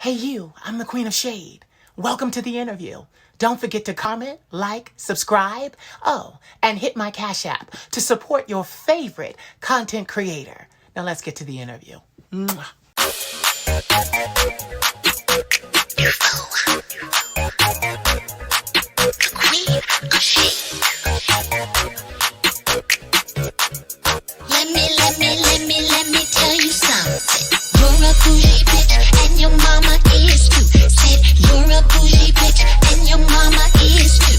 Hey you, I'm the Queen of Shade. Welcome to the interview. Don't forget to comment, like, subscribe, and hit my Cash App to support your favorite content creator. Now let's get to the interview. Mwah. Let me tell you something. You're a bougie bitch and your mama is too. Said you're a bougie bitch and your mama is too.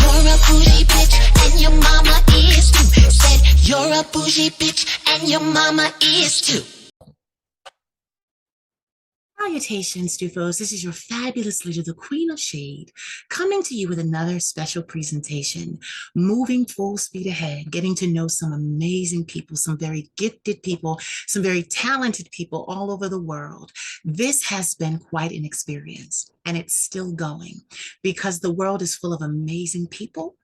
You're a bougie bitch and your mama is too. Said you're a bougie bitch and your mama is too. Salutations, Stufos. This is your fabulous leader, the Queen of Shade, coming to you with another special presentation, moving full speed ahead, getting to know some amazing people, some very gifted people, some very talented people all over the world. This has been quite an experience, and it's still going because the world is full of amazing people.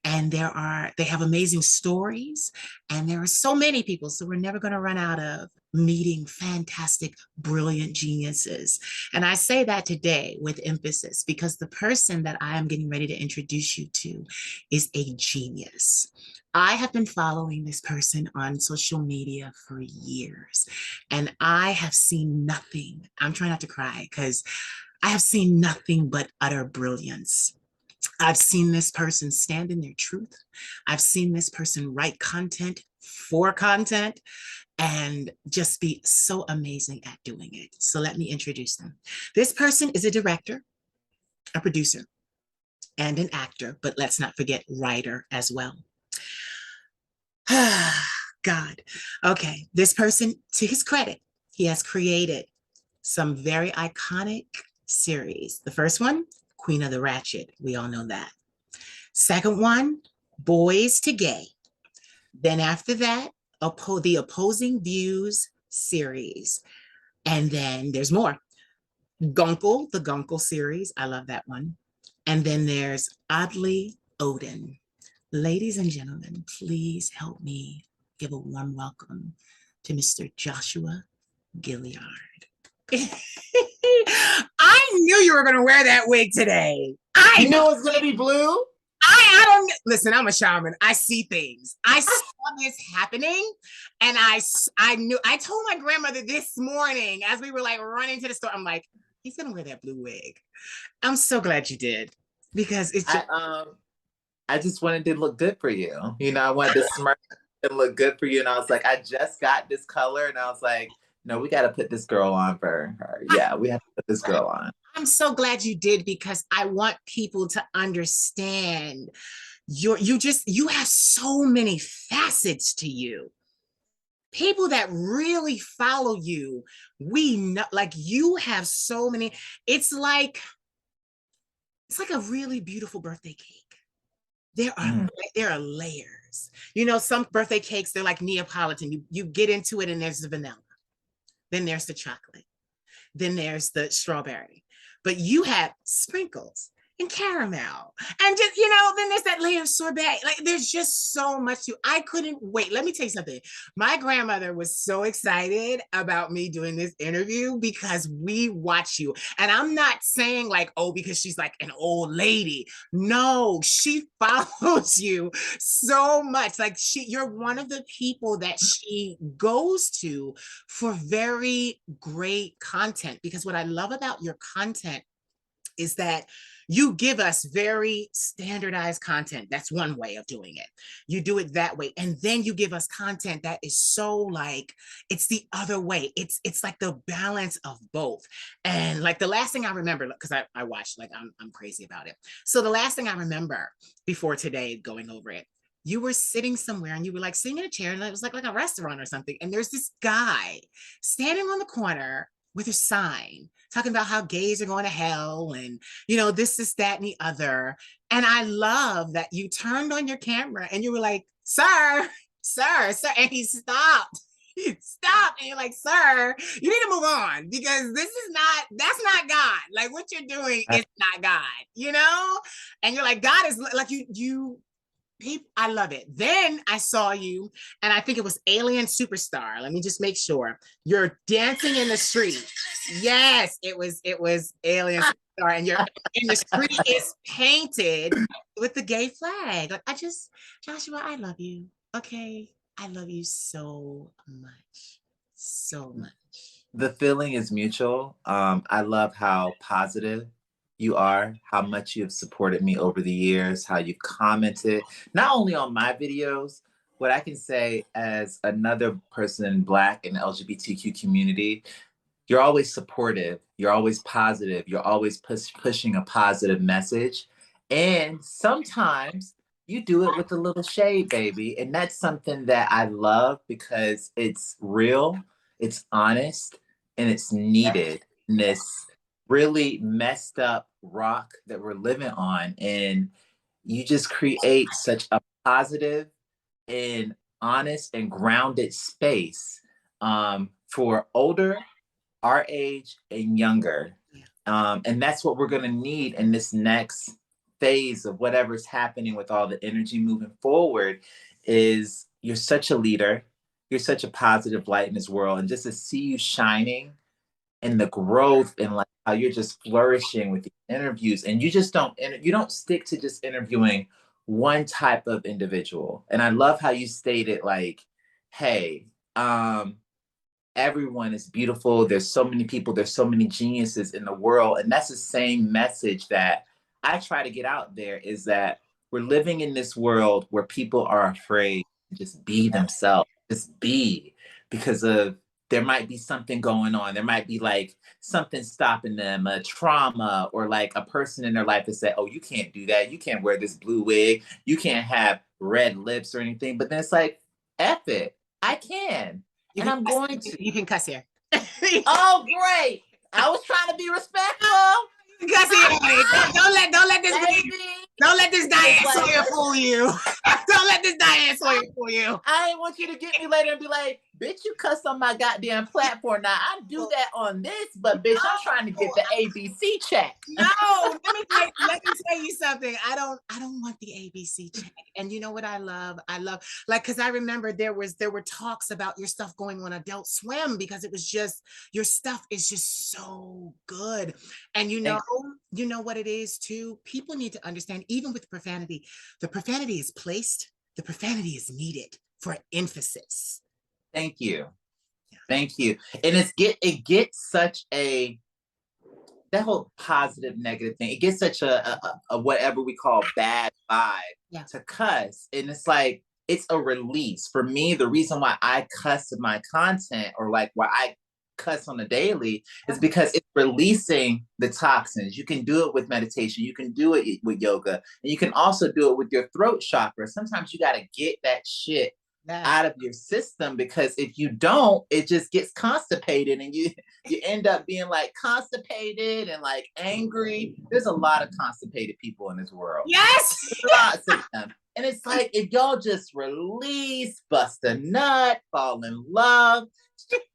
And they have amazing stories, and there are so many people, so we're never going to run out of meeting fantastic, brilliant geniuses. And I say that today with emphasis because the person that I am getting ready to introduce you to is a genius. I have been following this person on social media for years, and I have seen nothing. I'm trying not to cry because I have seen nothing but utter brilliance. I've seen this person stand in their truth. I've seen this person write content for content and just be so amazing at doing it. So let me introduce them. This person is a director, a producer, and an actor, but let's not forget writer as well. God. Okay, this person, to his credit, he has created some very iconic series. The first one, Queen of the Ratchet. We all know that. Second one, Boys to Gay. Then after that, the Opposing Views series. And then there's more. Guncle, the Guncle series. I love that one. And then there's Oddly Odin. Ladies and gentlemen, please help me give a warm welcome to Mr. Joshua Gilyard. I knew you were going to wear that wig today. I know it's going to be blue. I don't listen. I'm a shaman. I see things. I saw this happening, and I knew. I told my grandmother this morning as we were like running to the store. I'm like, he's gonna wear that blue wig. I'm so glad you did because it's. I just wanted to look good for you. You know, I wanted to smirk and look good for you, and I was like, I just got this color, and I was like, no, we got to put this girl on for her. Yeah, we have to put this girl on. I'm so glad you did because I want people to understand you have so many facets to you. People that really follow you, we know, like you have so many. It's like a really beautiful birthday cake. There are layers. You know, some birthday cakes, they're like Neapolitan. You get into it and there's the vanilla. Then there's the chocolate. Then there's the strawberry. But you have sprinkles and caramel. And just, you know, then there's that layer of sorbet. Like there's just so much I couldn't wait. Let me tell you something. My grandmother was so excited about me doing this interview because we watch you. And I'm not saying like, oh, because she's like an old lady. No, she follows you so much. Like you're one of the people that she goes to for very great content. Because what I love about your content is that you give us very standardized content. That's one way of doing it. You do it that way. And then you give us content that is so like, it's the other way. It's like the balance of both. And like the last thing I remember, because I watched, like I'm crazy about it. So the last thing I remember before today going over it, you were sitting somewhere and you were like sitting in a chair and it was like a restaurant or something. And there's this guy standing on the corner with a sign talking about how gays are going to hell and, you know, this, that, and the other. And I love that you turned on your camera and you were like, sir. And he stopped. Stop. And you're like, sir, you need to move on because that's not God. Like what you're doing is not God, you know? And you're like, God is like you people, I love it. Then I saw you, and I think it was Alien Superstar. Let me just make sure. You're dancing in the street. Yes, it was Alien Superstar, and the street is painted with the gay flag. Like, Joshua, I love you. Okay. I love you so much. So much. The feeling is mutual. I love how positive you are, how much you have supported me over the years, how you've commented, not only on my videos, what I can say as another person Black in the LGBTQ community, you're always supportive, you're always positive, you're always pushing a positive message. And sometimes you do it with a little shade, baby. And that's something that I love because it's real, it's honest, and it's needed in this really messed up rock that we're living on. And you just create such a positive and honest and grounded space for older, our age, and younger. And that's what we're going to need in this next phase of whatever's happening with all the energy moving forward. Is you're such a leader, you're such a positive light in this world, and just to see you shining and the growth and like how you're just flourishing with the interviews, and you just don't stick to just interviewing one type of individual. And I love how you stated like, hey, everyone is beautiful, there's so many people, there's so many geniuses in the world. And that's the same message that I try to get out there, is that we're living in this world where people are afraid to just be themselves, just be, because of there might be something going on. There might be like something stopping them, a trauma, or like a person in their life that said, oh, you can't do that. You can't wear this blue wig. You can't have red lips or anything. But then it's like, F it. I can. And I'm going to. You can cuss here. Oh, great. I was trying to be respectful. Cuss here. Don't let this Diane Sawyer fool you. Don't let this Diane Sawyer fool you. I ain't want you to get me later and be like, bitch, you cuss on my goddamn platform. Now I do that on this, but bitch, I'm trying to get the ABC check. No, let me tell you something. I don't want the ABC check. And you know what I love? Like, because I remember there were talks about your stuff going on Adult Swim, because it was just, your stuff is just so good. And you know what it is too? People need to understand, even with profanity, the profanity is placed, the profanity is needed for emphasis. Thank you. Thank you. And it gets such a, that whole positive, negative thing, it gets such a whatever we call bad vibe to cuss. And it's like, it's a release. For me, the reason why I cuss in my content, or like why I cuss on a daily, is because it's releasing the toxins. You can do it with meditation. You can do it with yoga. And you can also do it with your throat chakra. Sometimes you got to get that shit out of your system, because if you don't, it just gets constipated, and you end up being like constipated and like angry. There's a lot of constipated people in this world. Yes. Lots of them. And it's like, if y'all just release, bust a nut, fall in love,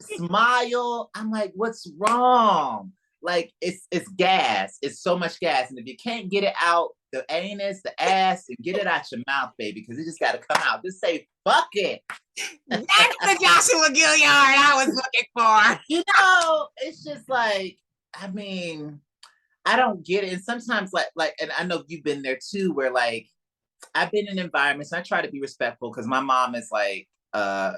smile. I'm like, what's wrong? Like, it's gas. It's so much gas. And if you can't get it out the anus, the ass, and get it out your mouth, baby, because it just got to come out. Just say, fuck it. That's the Joshua Gilyard I was looking for. You know, it's just like, I mean, I don't get it. And sometimes like, and I know you've been there too, where like, I've been in environments, and I try to be respectful, because my mom is like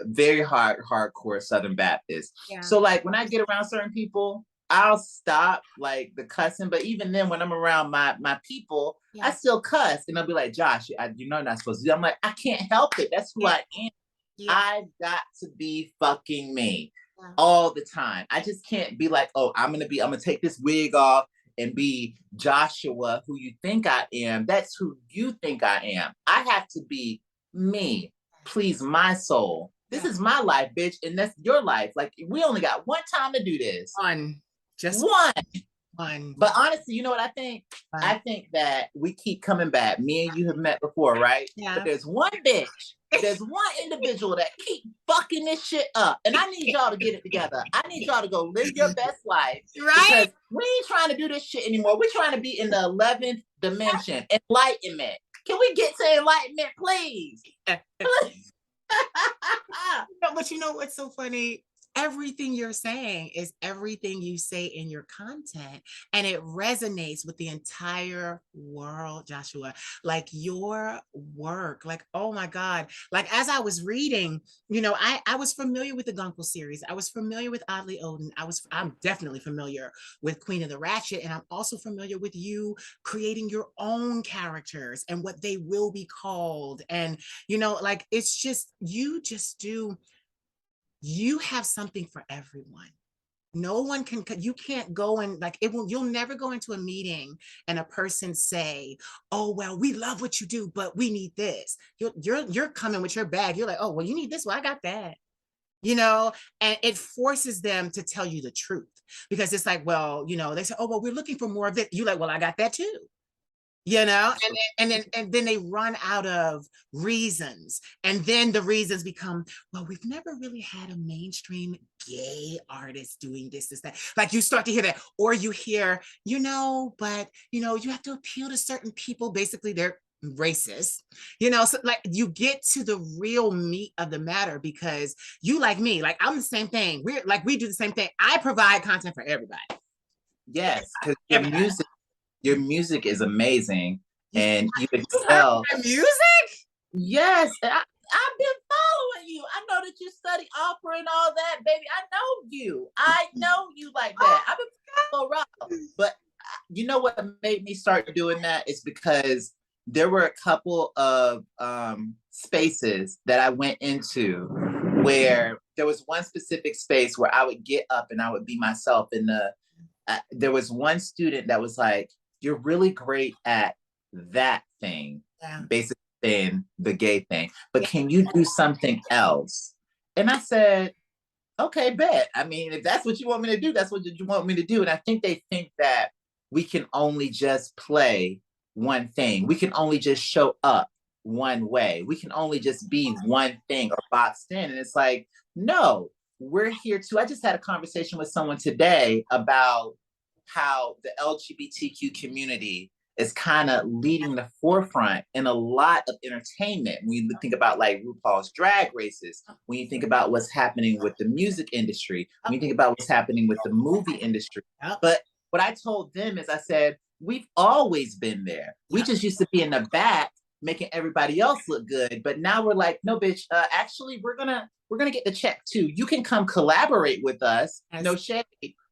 very hardcore Southern Baptist. Yeah. So like, when I get around certain people, I'll stop like the cussing. But even then, when I'm around my people, I still cuss. And they'll be like, Josh, you know, not supposed to do. I'm like, I can't help it. That's who I am. Yeah. I've got to be fucking me all the time. I just can't be like, oh, I'm gonna take this wig off and be Joshua, who you think I am. That's who you think I am. I have to be me. Please my soul. This is my life, bitch, and that's your life. Like, we only got one time to do this. Just one. But honestly, you know what I think? I think that we keep coming back. Me and you have met before, right? Yeah. But there's one bitch, there's one individual that keep fucking this shit up. And I need y'all to get it together. I need y'all to go live your best life. Right? Because we ain't trying to do this shit anymore. We're trying to be in the 11th dimension. Enlightenment. Can we get to enlightenment, please? No, but you know what's so funny? Everything you're saying is everything you say in your content, and it resonates with the entire world, Joshua. Like your work, like, oh my God. Like as I was reading, I was familiar with the Gunkel series. I was familiar with Oddly Odin. I'm definitely familiar with Queen of the Ratchet, and I'm also familiar with you creating your own characters and what they will be called. And like it's just you have something for everyone. No one you can't go and like you'll never go into a meeting and a person say, oh well, we love what you do, but we need this. You're coming with your bag. You're like, oh well, you need this, well I got that. And it forces them to tell you the truth, because it's like, well, they say, oh well, we're looking for more of it. You're like, well I got that too. And then they run out of reasons, and then the reasons become, well, we've never really had a mainstream gay artist doing this that. Like you start to hear that, or you hear, but you have to appeal to certain people. Basically they're racist, so like you get to the real meat of the matter, because you, like me, like I'm the same thing. We do the same thing. I provide content for everybody. Yes, because your music is amazing, and you excel. Music? Yes, I've been following you. I know that you study opera and all that, baby. I know you like that. I've been so rough. But you know what made me start doing that is because there were a couple of spaces that I went into where there was one specific space where I would get up and I would be myself. And there was one student that was like, you're really great at that thing, basically saying the gay thing, but can you do something else? And I said, okay, bet. I mean, if that's what you want me to do, that's what you want me to do. And I think they think that we can only just play one thing. We can only just show up one way. We can only just be one thing or boxed in. And it's like, no, we're here too. I just had a conversation with someone today about how the LGBTQ community is kind of leading the forefront in a lot of entertainment. When you think about like RuPaul's Drag Races, when you think about what's happening with the music industry, when you think about what's happening with the movie industry. But what I told them is I said, we've always been there. We just used to be in the back making everybody else look good. But now we're like, no, bitch, actually, we're gonna get the check too. You can come collaborate with us, no shade,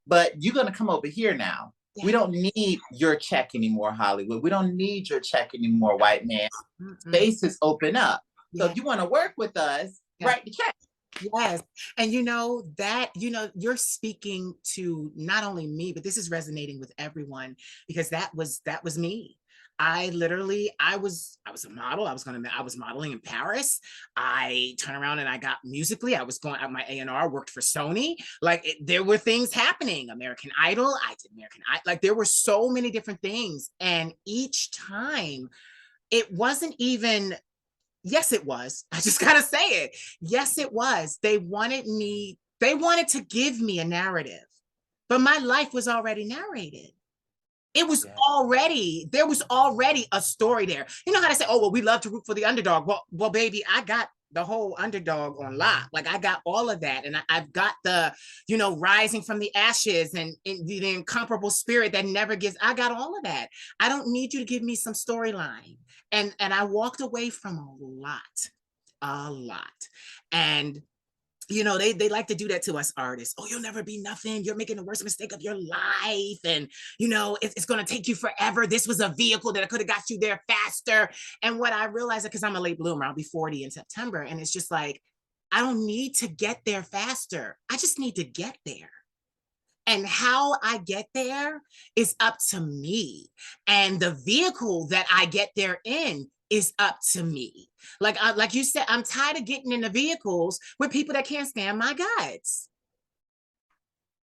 but you're gonna come over here now. Yeah. We don't need your check anymore, Hollywood. We don't need your check anymore, white man. Spaces open up. So if you want to work with us, write the check. Yes. And that, you're speaking to not only me, but this is resonating with everyone, because that was me. I was a model. I was modeling in Paris. I turned around and I got Musically. I was going out my A&R, worked for Sony. Like there were things happening. American Idol. I did American Idol. Like there were so many different things. And each time it wasn't even, yes, it was. I just got to say it. Yes, it was. They wanted to give me a narrative, but my life was already narrated. It was there was already a story there. You know how they say, oh, well, we love to root for the underdog. Well, baby, I got the whole underdog on lock. Like I got all of that. And I've got the, rising from the ashes and the incomparable spirit that never gives. I got all of that. I don't need you to give me some storyline. And I walked away from a lot. And they like to do that to us artists. Oh, you'll never be nothing. You're making the worst mistake of your life. And, it's going to take you forever. This was a vehicle that could have got you there faster. And what I realized, because I'm a late bloomer, I'll be 40 in September. And it's just like, I don't need to get there faster. I just need to get there. And how I get there is up to me. And the vehicle that I get there in is up to me. Like you said, I'm tired of getting in the vehicles with people that can't stand my guts,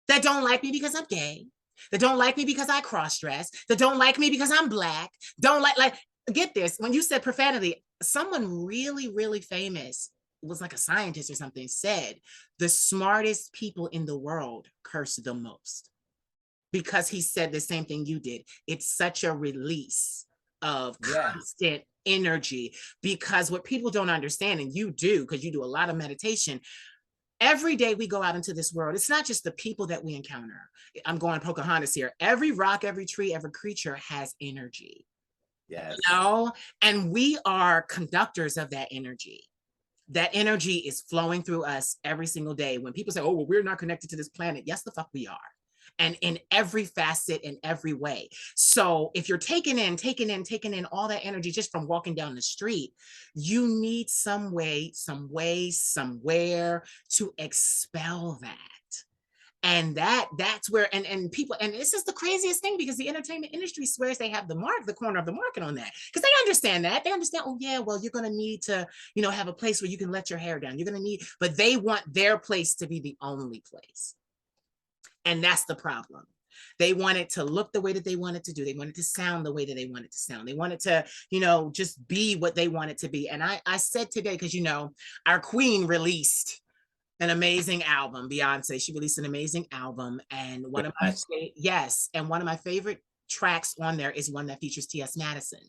that don't like me because I'm gay, that don't like me because I cross-dress, that don't like me because I'm Black, don't like, get this, when you said profanity, someone really, really famous, it was like a scientist or something, said the smartest people in the world curse the most, because he said the same thing you did. It's such a release of constant energy, because what people don't understand, and you do, because you do a lot of meditation, every day we go out into this world, it's not just the people that we encounter. I'm going Pocahontas here. Every rock, every tree, every creature has energy. Yes. You know? And we are conductors of that energy. That energy is flowing through us every single day. When people say, oh, well, we're not connected to this planet. Yes, the fuck we are. And in every facet, in every way. So if you're taking in all that energy just from walking down the street, you need some way, somewhere to expel that. And that's where, and people, and this is the craziest thing, because the entertainment industry swears they have the corner of the market on that, because they understand that. They understand, oh yeah, well, you're going to need to, have a place where you can let your hair down. You're going to need, but they want their place to be the only place. And that's the problem. They want it to look the way that they want it to do. They want it to sound the way that they want it to sound. They want it to, just be what they want it to be. And I said today, because, our queen released an amazing album, Beyonce. She released an amazing album. And one of my favorite tracks on there is one that features T.S. Madison.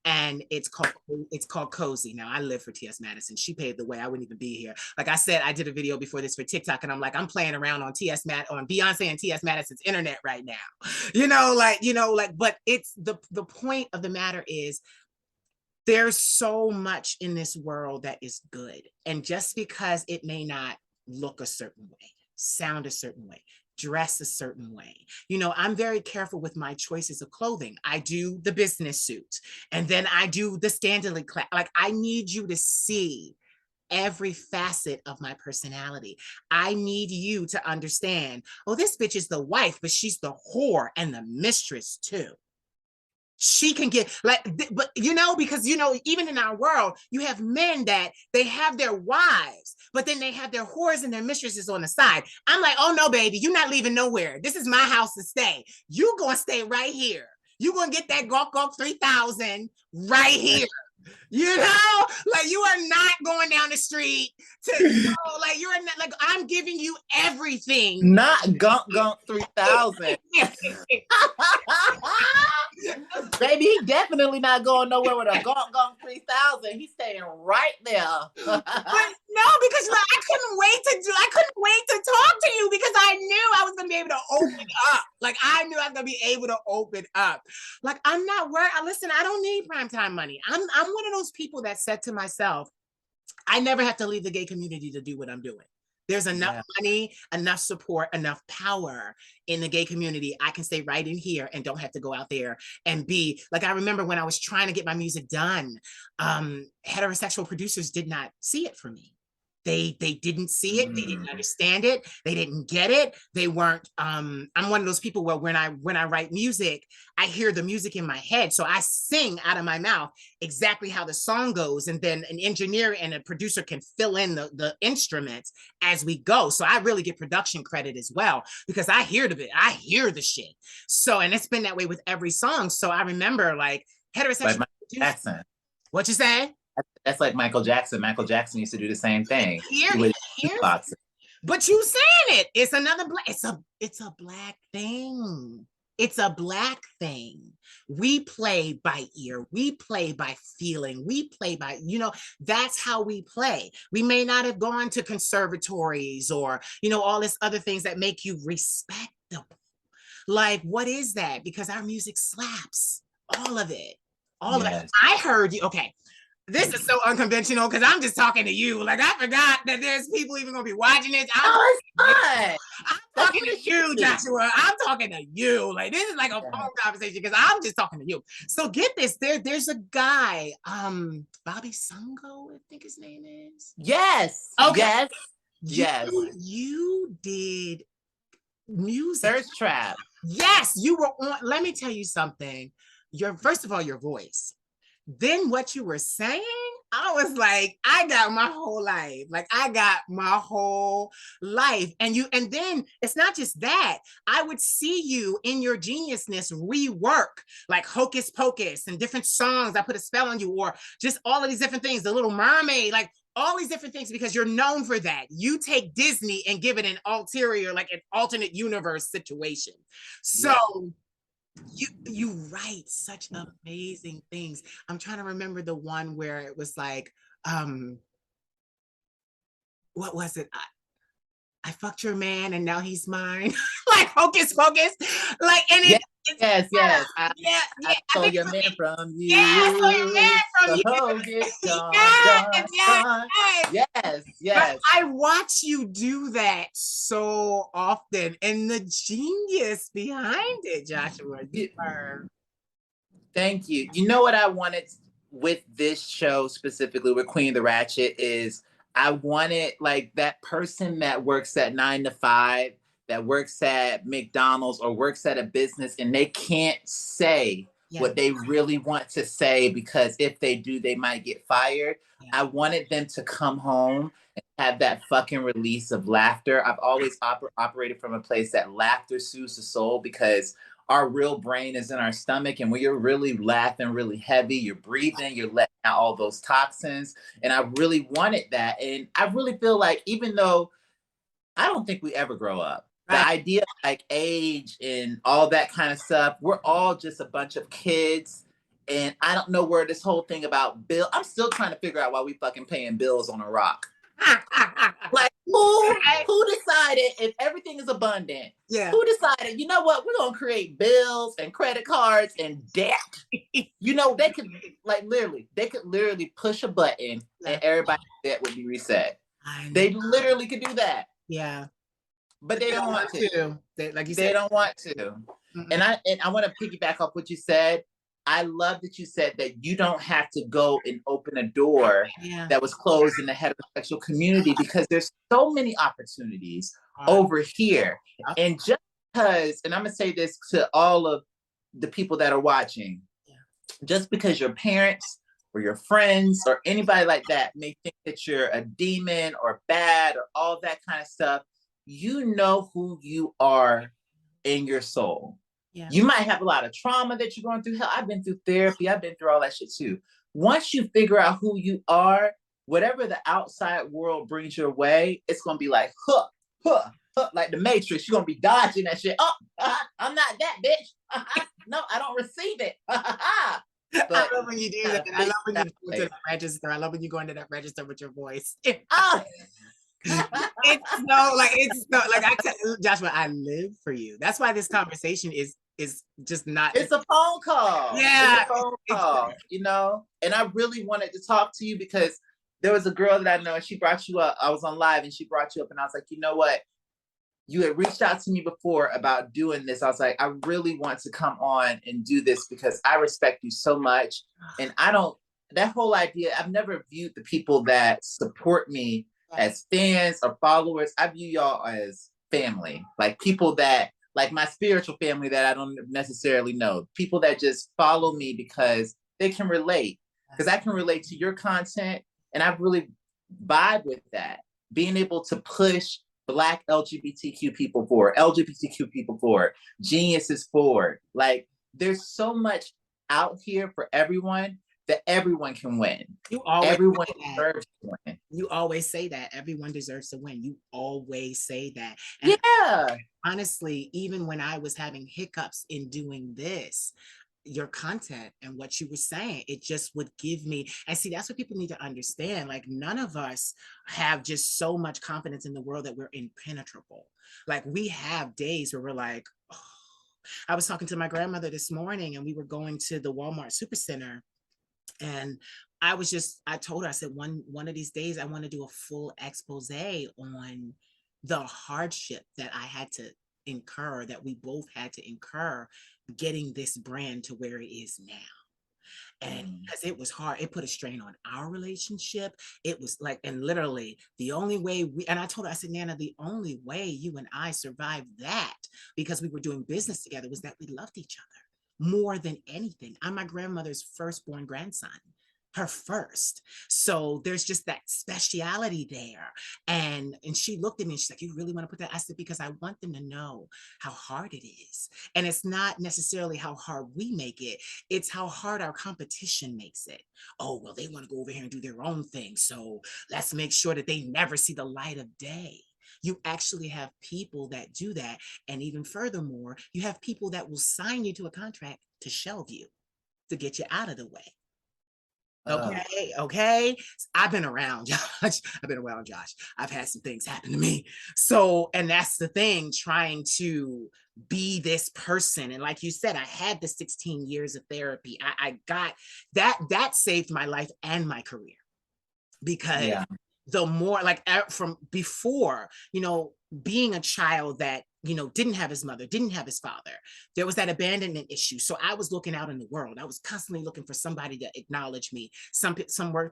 And it's called Cozy. Now, I live for T.S. Madison. She paved the way. I wouldn't even be here. Like I said, I did a video before this for TikTok, and I'm like, I'm playing around on on Beyonce and T.S. Madison's internet right now. But it's the point of the matter is, there's so much in this world that is good. And just because it may not look a certain way, sound a certain way, dress a certain way. I'm very careful with my choices of clothing. I do the business suit, and then I do the scantily clad. Like, I need you to see every facet of my personality. I need you to understand, oh, this bitch is the wife, but she's the whore and the mistress too. She can get but because even in our world, you have men that they have their wives, but then they have their whores and their mistresses on the side. I'm like, oh no, baby, you're not leaving nowhere. This is my house to stay. You gonna stay right here. You gonna get that Gawk 3000 right here. You are not going down the street to you're not, like, I'm giving you everything. Not Gawk 3000. Baby, he definitely not going nowhere with a Gawk 3000. He's staying right there. But no, because I couldn't wait to talk to you, because I knew I was gonna be able to open up. Like, I knew I was gonna be able to open up. Like, I'm not worried. Listen, I don't need primetime money. I'm one of those people that said to myself, I never have to leave the gay community to do what I'm doing. There's enough money, enough support, enough power in the gay community. I can stay right in here and don't have to go out there and be like, I remember when I was trying to get my music done, heterosexual producers did not see it for me. They didn't see it. They didn't understand it. They didn't get it. They weren't, I'm one of those people where when I write music, I hear the music in my head. So I sing out of my mouth exactly how the song goes. And then an engineer and a producer can fill in the instruments as we go. So I really get production credit as well, because I hear the shit. So, and it's been that way with every song. So I remember heterosexual. Like Jackson. What you say? That's like Michael Jackson. Michael Jackson used to do the same thing. But you saying it. It's another black. It's a black thing. It's a black thing. We play by ear. We play by feeling. We play by, that's how we play. We may not have gone to conservatories or, all this other things that make you respectable. Like, what is that? Because our music slaps. All of it. All of it. I heard you. Okay. This is so unconventional, because I'm just talking to you. Like, I forgot that there's people even gonna be watching this. I'm talking to you, Joshua. I'm talking to you. Like, this is like a phone conversation, because I'm just talking to you. So get this. There's a guy, Bobby Sungo, I think his name is. Yes. Okay. Yes. You did music. Thirst Trap. Yes, you were on. Let me tell you something. First of all, your voice. Then what you were saying, I was like, I got my whole life. Like, I got my whole life. And then it's not just that. I would see you in your geniusness rework, like Hocus Pocus and different songs. I Put a Spell on You, or just all of these different things, The Little Mermaid, like all these different things, because you're known for that. You take Disney and give it an ulterior, like an alternate universe situation. So You write such amazing things. I'm trying to remember the one where it was like, what was it? I fucked your man and now he's mine. Like hocus pocus. Like, and Yes, it's yes, yes. I, yeah, I yeah. I stole think your man from yeah, I saw your you. man from The you. hoe gets gone, Yes, gone, yes, gone. yes. Yes, But yes. I watch you do that so often, and the genius behind it, Joshua. You are. Thank you. You know what I wanted with this show specifically with Queen of the Ratchet is I wanted like that person that works at 9 to 5, that works at McDonald's or works at a business and they can't say Yeah, what they really want to say because if they do, they might get fired. yeah, I wanted them to come home and have that fucking release of laughter. I've always operated from a place that laughter soothes the soul because our real brain is in our stomach. And when you're really laughing really heavy, you're breathing, you're letting out all those toxins. And I really wanted that. And I really feel like, even though I don't think we ever grow up, the right. idea of like age and all that kind of stuff, we're all just a bunch of kids. And I don't know where this whole thing about bill, I'm still trying to figure out why we fucking paying bills on a rock. Like who decided if everything is abundant? Yeah. Who decided, you know what, we're gonna create bills and credit cards and debt? You know, they could literally push a button Yeah. and everybody's debt would be reset. I know. They literally could do that. Yeah. But they don't want to. They, like you They said. don't want to. And I want to piggyback off what you said. I love that you said that you don't have to go and open a door Yeah. that was closed in the heterosexual community because there's so many opportunities over here. And just because, and I'm going to say this to all of the people that are watching, just because your parents or your friends or anybody like that may think that you're a demon or bad or all that kind of stuff, you know who you are in your soul. Yeah. You might have a lot of trauma that you're going through. Hell, I've been through therapy. I've been through all that shit too. Once you figure out who you are, whatever the outside world brings your way, it's going to be like, huh, huh, huh, like the Matrix. You're going to be dodging that shit. Oh, I'm not that bitch. No, I don't receive it. But I love when you do that. I love when you go to the register. I love when you go into that register with your voice. It's so like I tell Joshua, I live for you. That's why this conversation is just not. It's a phone call. Yeah, it's a phone call. You know, and I really wanted to talk to you because there was a girl that I know, and she brought you up. I was on live, and she brought you up, and I was like, you know what? You had reached out to me before about doing this. I was like, I really want to come on and do this because I respect you so much, and I don't. That whole idea, I've never viewed the people that support me as fans or followers. I view y'all as family, like people that, like my spiritual family that I don't necessarily know, people that just follow me because they can relate, because I can relate to your content, and I really vibe with that. Being able to push Black LGBTQ people forward, LGBTQ people forward, geniuses forward. Like there's so much out here for everyone that everyone can win. Everyone deserves to win. You always say that. Everyone deserves to win. You always say that. And yeah. Honestly, even when I was having hiccups in doing this, your content and what you were saying, it just would give me, and see, that's what people need to understand. Like none of us have just so much confidence in the world that we're impenetrable. Like we have days where we're like, oh. I was talking to my grandmother this morning and we were going to the Walmart Supercenter. And I told her, I said, one of these days, I want to do a full expose on the hardship that I had to incur, that we both had to incur getting this brand to where it is now. And because it was hard, it put a strain on our relationship. It was like, and literally the only way and I told her, I said, Nana, the only way you and I survived that, because we were doing business together, was that we loved each other more than anything. I'm my grandmother's firstborn grandson, her first. So there's just that speciality there. And she looked at me and she's like, you really want to put that? I said, because I want them to know how hard it is. And it's not necessarily how hard we make it. It's how hard our competition makes it. Oh, well, they want to go over here and do their own thing. So let's make sure that they never see the light of day. You actually have people that do that. And even furthermore, you have people that will sign you to a contract to shelve you, to get you out of the way. Okay, okay. I've been around, Josh. I've been around, Josh. I've had some things happen to me. So, and that's the thing, trying to be this person. And like you said, I had the 16 years of therapy. I got that saved my life and my career, because Yeah. the more, like, from before, being a child that, didn't have his mother, didn't have his father, there was that abandonment issue. So I was looking out in the world. I was constantly looking for somebody to acknowledge me, some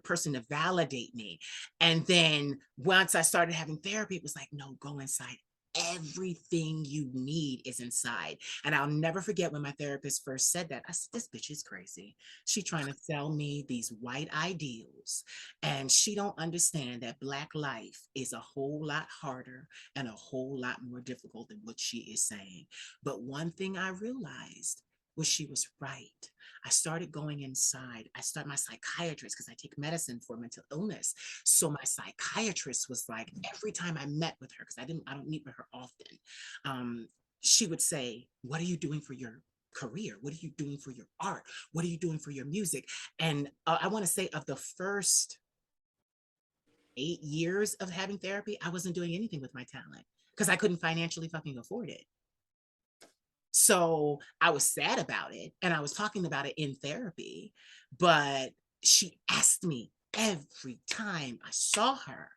person to validate me. And then once I started having therapy, it was like, no, go inside. Everything you need is inside. And I'll never forget when my therapist first said that. I said, this bitch is crazy. She trying to sell me these white ideals, and she don't understand that Black life is a whole lot harder and a whole lot more difficult than what she is saying. But one thing I realized was she was right. I started going inside. I started my psychiatrist, because I take medicine for mental illness. So my psychiatrist was like, every time I met with her, because I don't meet with her often, she would say, what are you doing for your career? What are you doing for your art? What are you doing for your music? And I want to say, of the first 8 years of having therapy, I wasn't doing anything with my talent because I couldn't financially fucking afford it. So I was sad about it, and I was talking about it in therapy, but she asked me every time I saw her,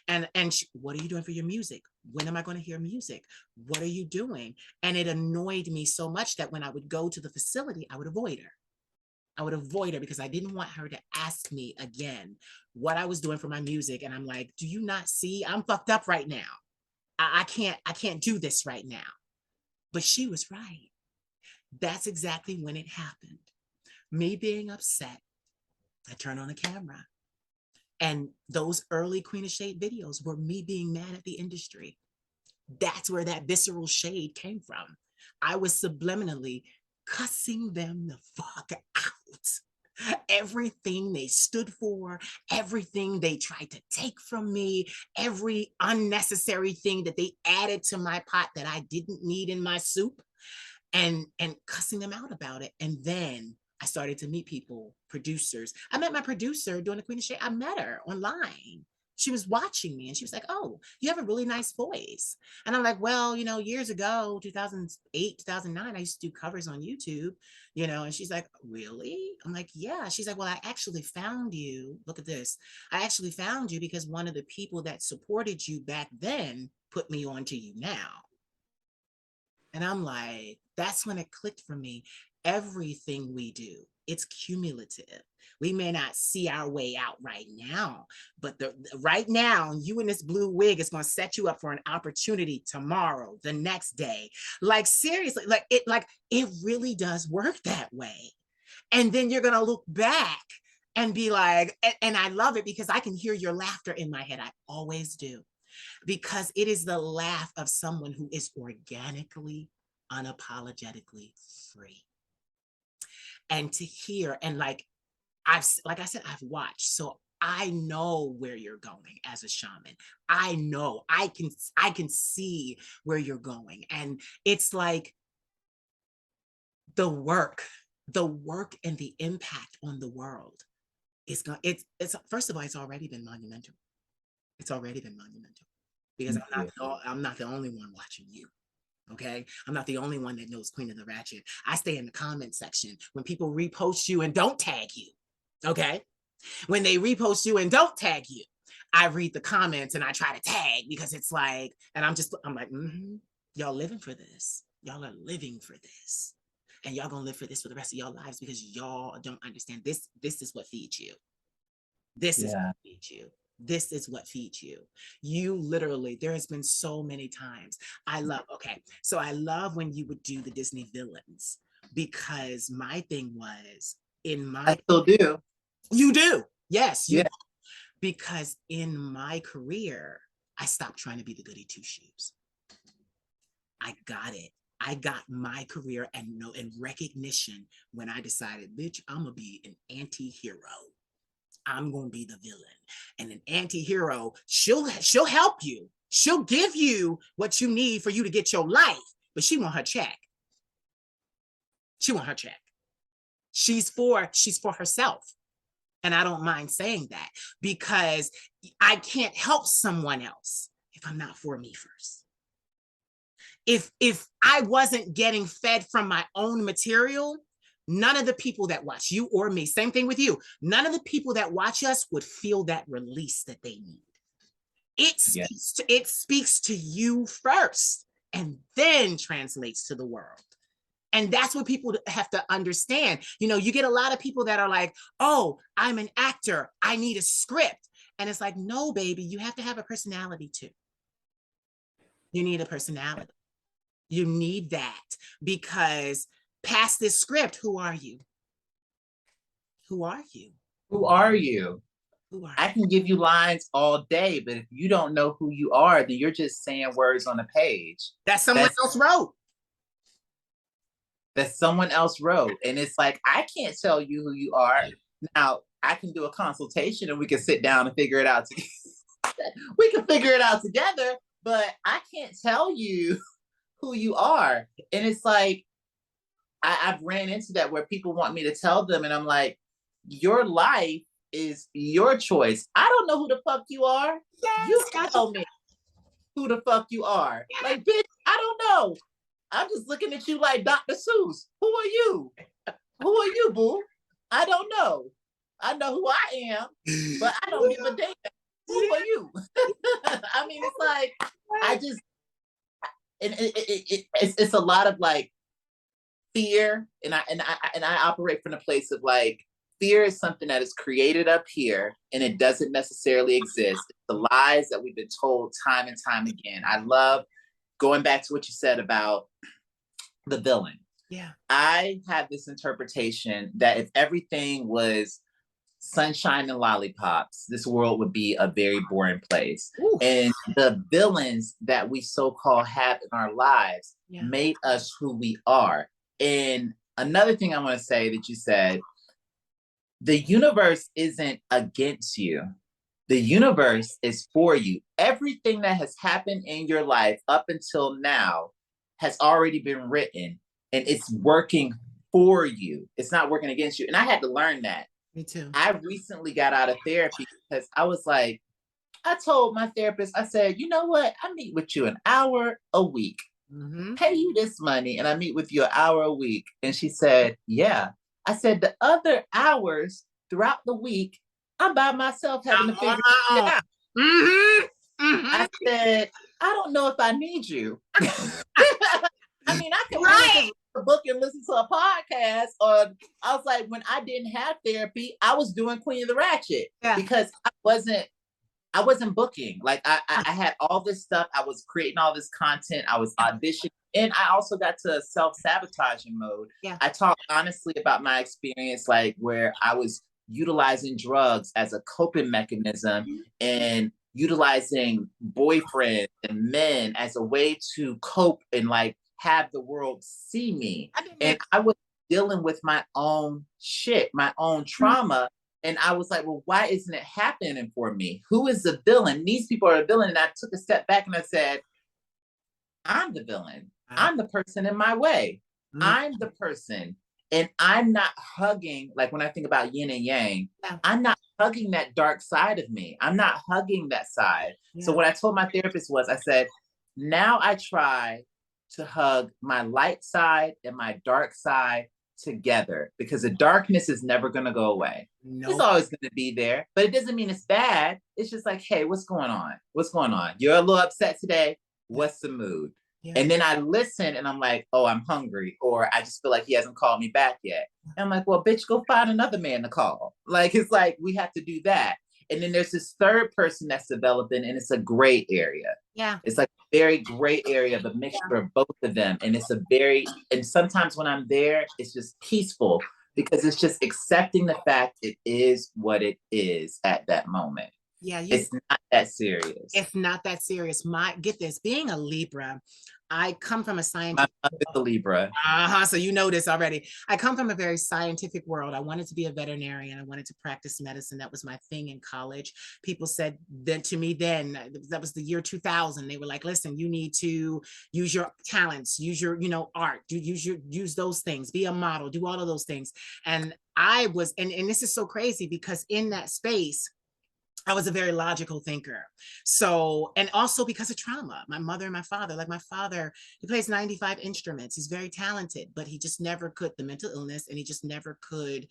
and she, what are you doing for your music? When am I going to hear music? What are you doing? And it annoyed me so much that when I would go to the facility, I would avoid her. I would avoid her because I didn't want her to ask me again what I was doing for my music. And I'm like, do you not see I'm fucked up right now? I can't do this right now. But she was right. That's exactly when it happened. Me being upset, I turn on the camera. And those early Queen of Shade videos were me being mad at the industry. That's where that visceral shade came from. I was subliminally cussing them the fuck out. Everything they stood for, everything they tried to take from me, every unnecessary thing that they added to my pot that I didn't need in my soup, and cussing them out about it. And then I started to meet people, producers. I met my producer during the Queen of Shade. I met her online. She was watching me and she was like, oh, you have a really nice voice. And I'm like, well, years ago, 2008, 2009, I used to do covers on YouTube, and she's like, really? I'm like, yeah. She's like, well, I actually found you. Look at this. I actually found you because one of the people that supported you back then put me on to you now. And I'm like, that's when it clicked for me. Everything we do, it's cumulative. We may not see our way out right now, but right now, you in this blue wig is going to set you up for an opportunity tomorrow, the next day. Like, seriously, it really does work that way. And then you're going to look back and be like, and I love it because I can hear your laughter in my head. I always do. Because it is the laugh of someone who is organically, unapologetically free. And to hear, and like I said, I've watched, so I know where you're going as a shaman. I know, I can see where you're going. And it's like the work and the impact on the world is going, it's first of all, it's already been monumental. It's already been monumental. Because I'm not the only one watching you. Okay, I'm not the only one that knows Queen of the Ratchet. I stay in the comment section when people repost you and don't tag you. Okay, when they repost you and don't tag you, I read the comments and I try to tag, because it's like, and I'm like, y'all living for this. Y'all are living for this, and y'all gonna live for this for the rest of your lives, because y'all don't understand this. This is what feeds you. This is what feeds you. This is what feeds you. You literally, there has been so many times. I love when you would do the Disney villains, because my thing was, I still do. You do. Yes. You do. Because in my career, I stopped trying to be the goody two shoes. I got it. I got my career and recognition when I decided, bitch, I'm gonna be an anti-hero. I'm going to be the villain. And an anti-hero, she'll help you. She'll give you what you need for you to get your life, but she want her check. She want her check. She's for herself. And I don't mind saying that, because I can't help someone else if I'm not for me first. If I wasn't getting fed from my own material, none of the people that watch you or me, same thing with you, none of the people that watch us would feel that release that they need. It speaks to you first and then translates to the world. And that's what people have to understand. You know, you get a lot of people that are like, oh, I'm an actor, I need a script. And it's like, no, baby, you have to have a personality too. You need a personality. You need that, because past this script, who are you? Who are you? Who are you? Who are I can give you lines all day, but if you don't know who you are, then you're just saying words on a page that someone else wrote. That someone else wrote. And it's like, I can't tell you who you are. Now, I can do a consultation and we can sit down and figure it out together. We can figure it out together, but I can't tell you who you are. And it's like, I've ran into that where people want me to tell them, and I'm like, your life is your choice. I don't know who the fuck you are. Yes, you tell me who the fuck you are. Like, bitch, I don't know. I'm just looking at you like Dr. Seuss. Who are you? Who are you, boo? I don't know. I know who I am, but I don't give a damn. Who are you? I mean, it's like, I just, and it's a lot of like fear, and I operate from a place of like, fear is something that is created up here and it doesn't necessarily exist. It's the lies that we've been told time and time again. I love going back to what you said about the villain. Yeah. I have this interpretation that if everything was sunshine and lollipops, this world would be a very boring place. Ooh. And the villains that we so-called have in our lives made us who we are. And another thing I want to say that you said, the universe isn't against you. The universe is for you. Everything that has happened in your life up until now has already been written, and it's working for you. It's not working against you. And I had to learn that. Me too. I recently got out of therapy because I was like, I told my therapist, I said, you know what? I meet with you an hour a week. Mm-hmm. Pay you this money and I meet with you an hour a week. And she said, yeah. I said, the other hours throughout the week, I'm by myself having to figure it out. Mm-hmm. Mm-hmm. I said, I don't know if I need you. I mean, I can read a book and listen to a podcast. Or I was like, when I didn't have therapy, I was doing Queen of the Ratchet because I wasn't booking. Like I had all this stuff. I was creating all this content. I was auditioning. And I also got to self-sabotaging mode. Yeah. I talk honestly about my experience, like where I was utilizing drugs as a coping mechanism and utilizing boyfriends and men as a way to cope and like have the world see me. And I was dealing with my own shit, my own trauma. And I was like, well, why isn't it happening for me? Who is the villain? These people are the villain. And I took a step back and I said, I'm the villain. I'm the person in my way. I'm the person. And I'm not hugging, like when I think about yin and yang, I'm not hugging that dark side of me. I'm not hugging that side. So what I told my therapist was, I said, now I try to hug my light side and my dark side together, because the darkness is never going to go away. Nope. It's always going to be there, but it doesn't mean it's bad. It's just like, hey, what's going on? What's going on? You're a little upset today. What's the mood? Yeah. And then I listen and I'm like, oh, I'm hungry. Or I just feel like he hasn't called me back yet. And I'm like, well, bitch, go find another man to call. Like, it's like, we have to do that. And then there's this third person that's developing, and it's a gray area. Yeah. It's like a very gray area of a mixture of both of them. And it's and sometimes when I'm there, it's just peaceful because it's just accepting the fact it is what it is at that moment. Yeah. It's not that serious. It's not that serious. Get this, being a Libra, I come from a My scientific. mother's a Libra. So you know this already. I come from a very scientific world. I wanted to be a veterinarian. I wanted to practice medicine. That was my thing in college. People said then to me then, that was the year 2000. They were like, listen, you need to use your talents, use your, art, use those things, be a model, do all of those things. And I was, and this is so crazy because in that space, I was a very logical thinker. So, and also because of trauma, my mother and my father, like my father, he plays 95 instruments. He's very talented, but he just never could, the mental illness, and he just never could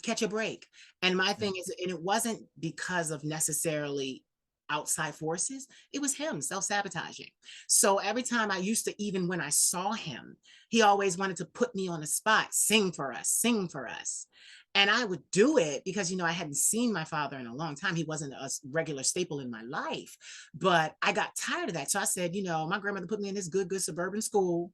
catch a break. And my thing is, and it wasn't because of necessarily outside forces, it was him self-sabotaging. So every time I used to, even when I saw him, he always wanted to put me on the spot, sing for us, sing for us. And I would do it because, I hadn't seen my father in a long time. He wasn't a regular staple in my life, but I got tired of that. So I said, my grandmother put me in this good suburban school,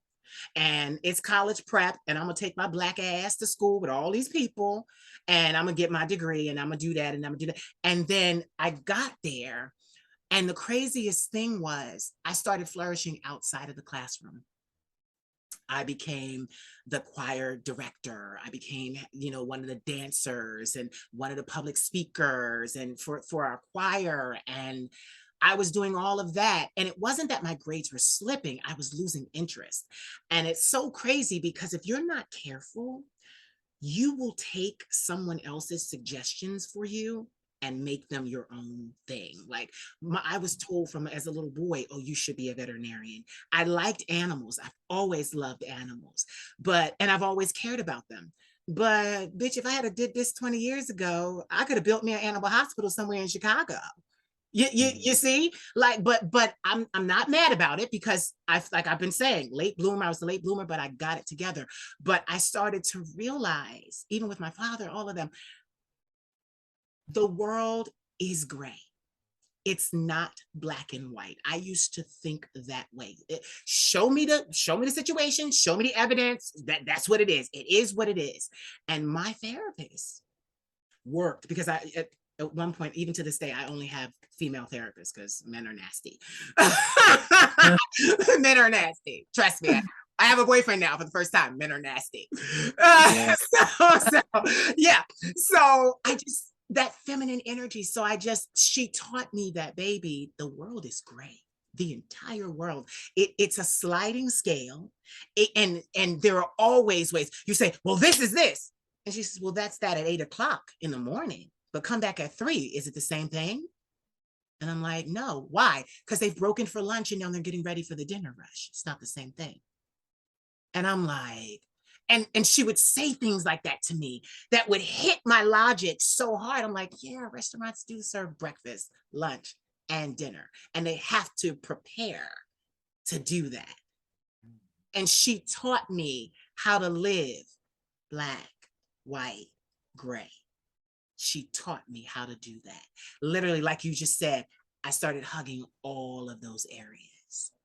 and it's college prep, and I'm gonna take my Black ass to school with all these people, and I'm gonna get my degree, and I'm gonna do that, and I'm gonna do that. And then I got there, and the craziest thing was I started flourishing outside of the classroom. I became the choir director. I became, one of the dancers and one of the public speakers and for our choir. And I was doing all of that. And it wasn't that my grades were slipping. I was losing interest. And it's so crazy because if you're not careful, you will take someone else's suggestions for you and make them your own thing. Like I was told from as a little boy, oh, you should be a veterinarian. I liked animals. I've always loved animals, and I've always cared about them. But bitch, if I had did this 20 years ago, I could have built me an animal hospital somewhere in Chicago. You see, but I'm not mad about it because I've been saying late bloomer. I was a late bloomer, but I got it together. But I started to realize, even with my father, all of them, the world is gray. It's not black and white. I used to think that way. Show me the situation, show me the evidence. That's what it is. It is what it is. And my therapist worked because at one point, even to this day, I only have female therapists because men are nasty. Men are nasty. Trust me. I have a boyfriend now for the first time. Men are nasty. Yeah. So I just, that feminine energy. So she taught me that, baby, the world is gray. The entire world. It's a sliding scale. And there are always ways. You say, well, this is this. And she says, well, that's that at 8 o'clock in the morning, but come back at 3. Is it the same thing? And I'm like, no. Why? Because they've broken for lunch and now they're getting ready for the dinner rush. It's not the same thing. And I'm like, and she would say things like that to me that would hit my logic so hard. I'm like, yeah, restaurants do serve breakfast, lunch, and dinner, and they have to prepare to do that. And she taught me how to live black, white, gray. She taught me how to do that. Literally, like you just said, I started hugging all of those areas.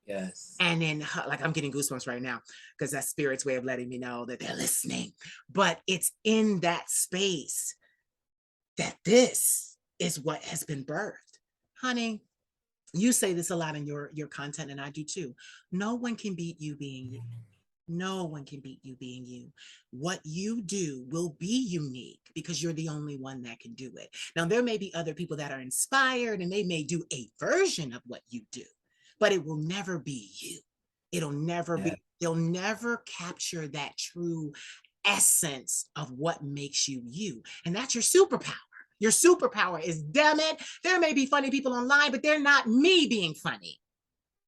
Yes. And then, like, I'm getting goosebumps right now because that's spirit's way of letting me know that they're listening. But it's in that space that this is what has been birthed. Honey, you say this a lot in your content, and I do too. No one can beat you being you. No one can beat you being you. What you do will be unique because you're the only one that can do it. Now, there may be other people that are inspired and they may do a version of what you do, but it will never be you. It'll never be, they'll never capture that true essence of what makes you you. And that's your superpower. Your superpower is, damn it, there may be funny people online, but they're not me being funny.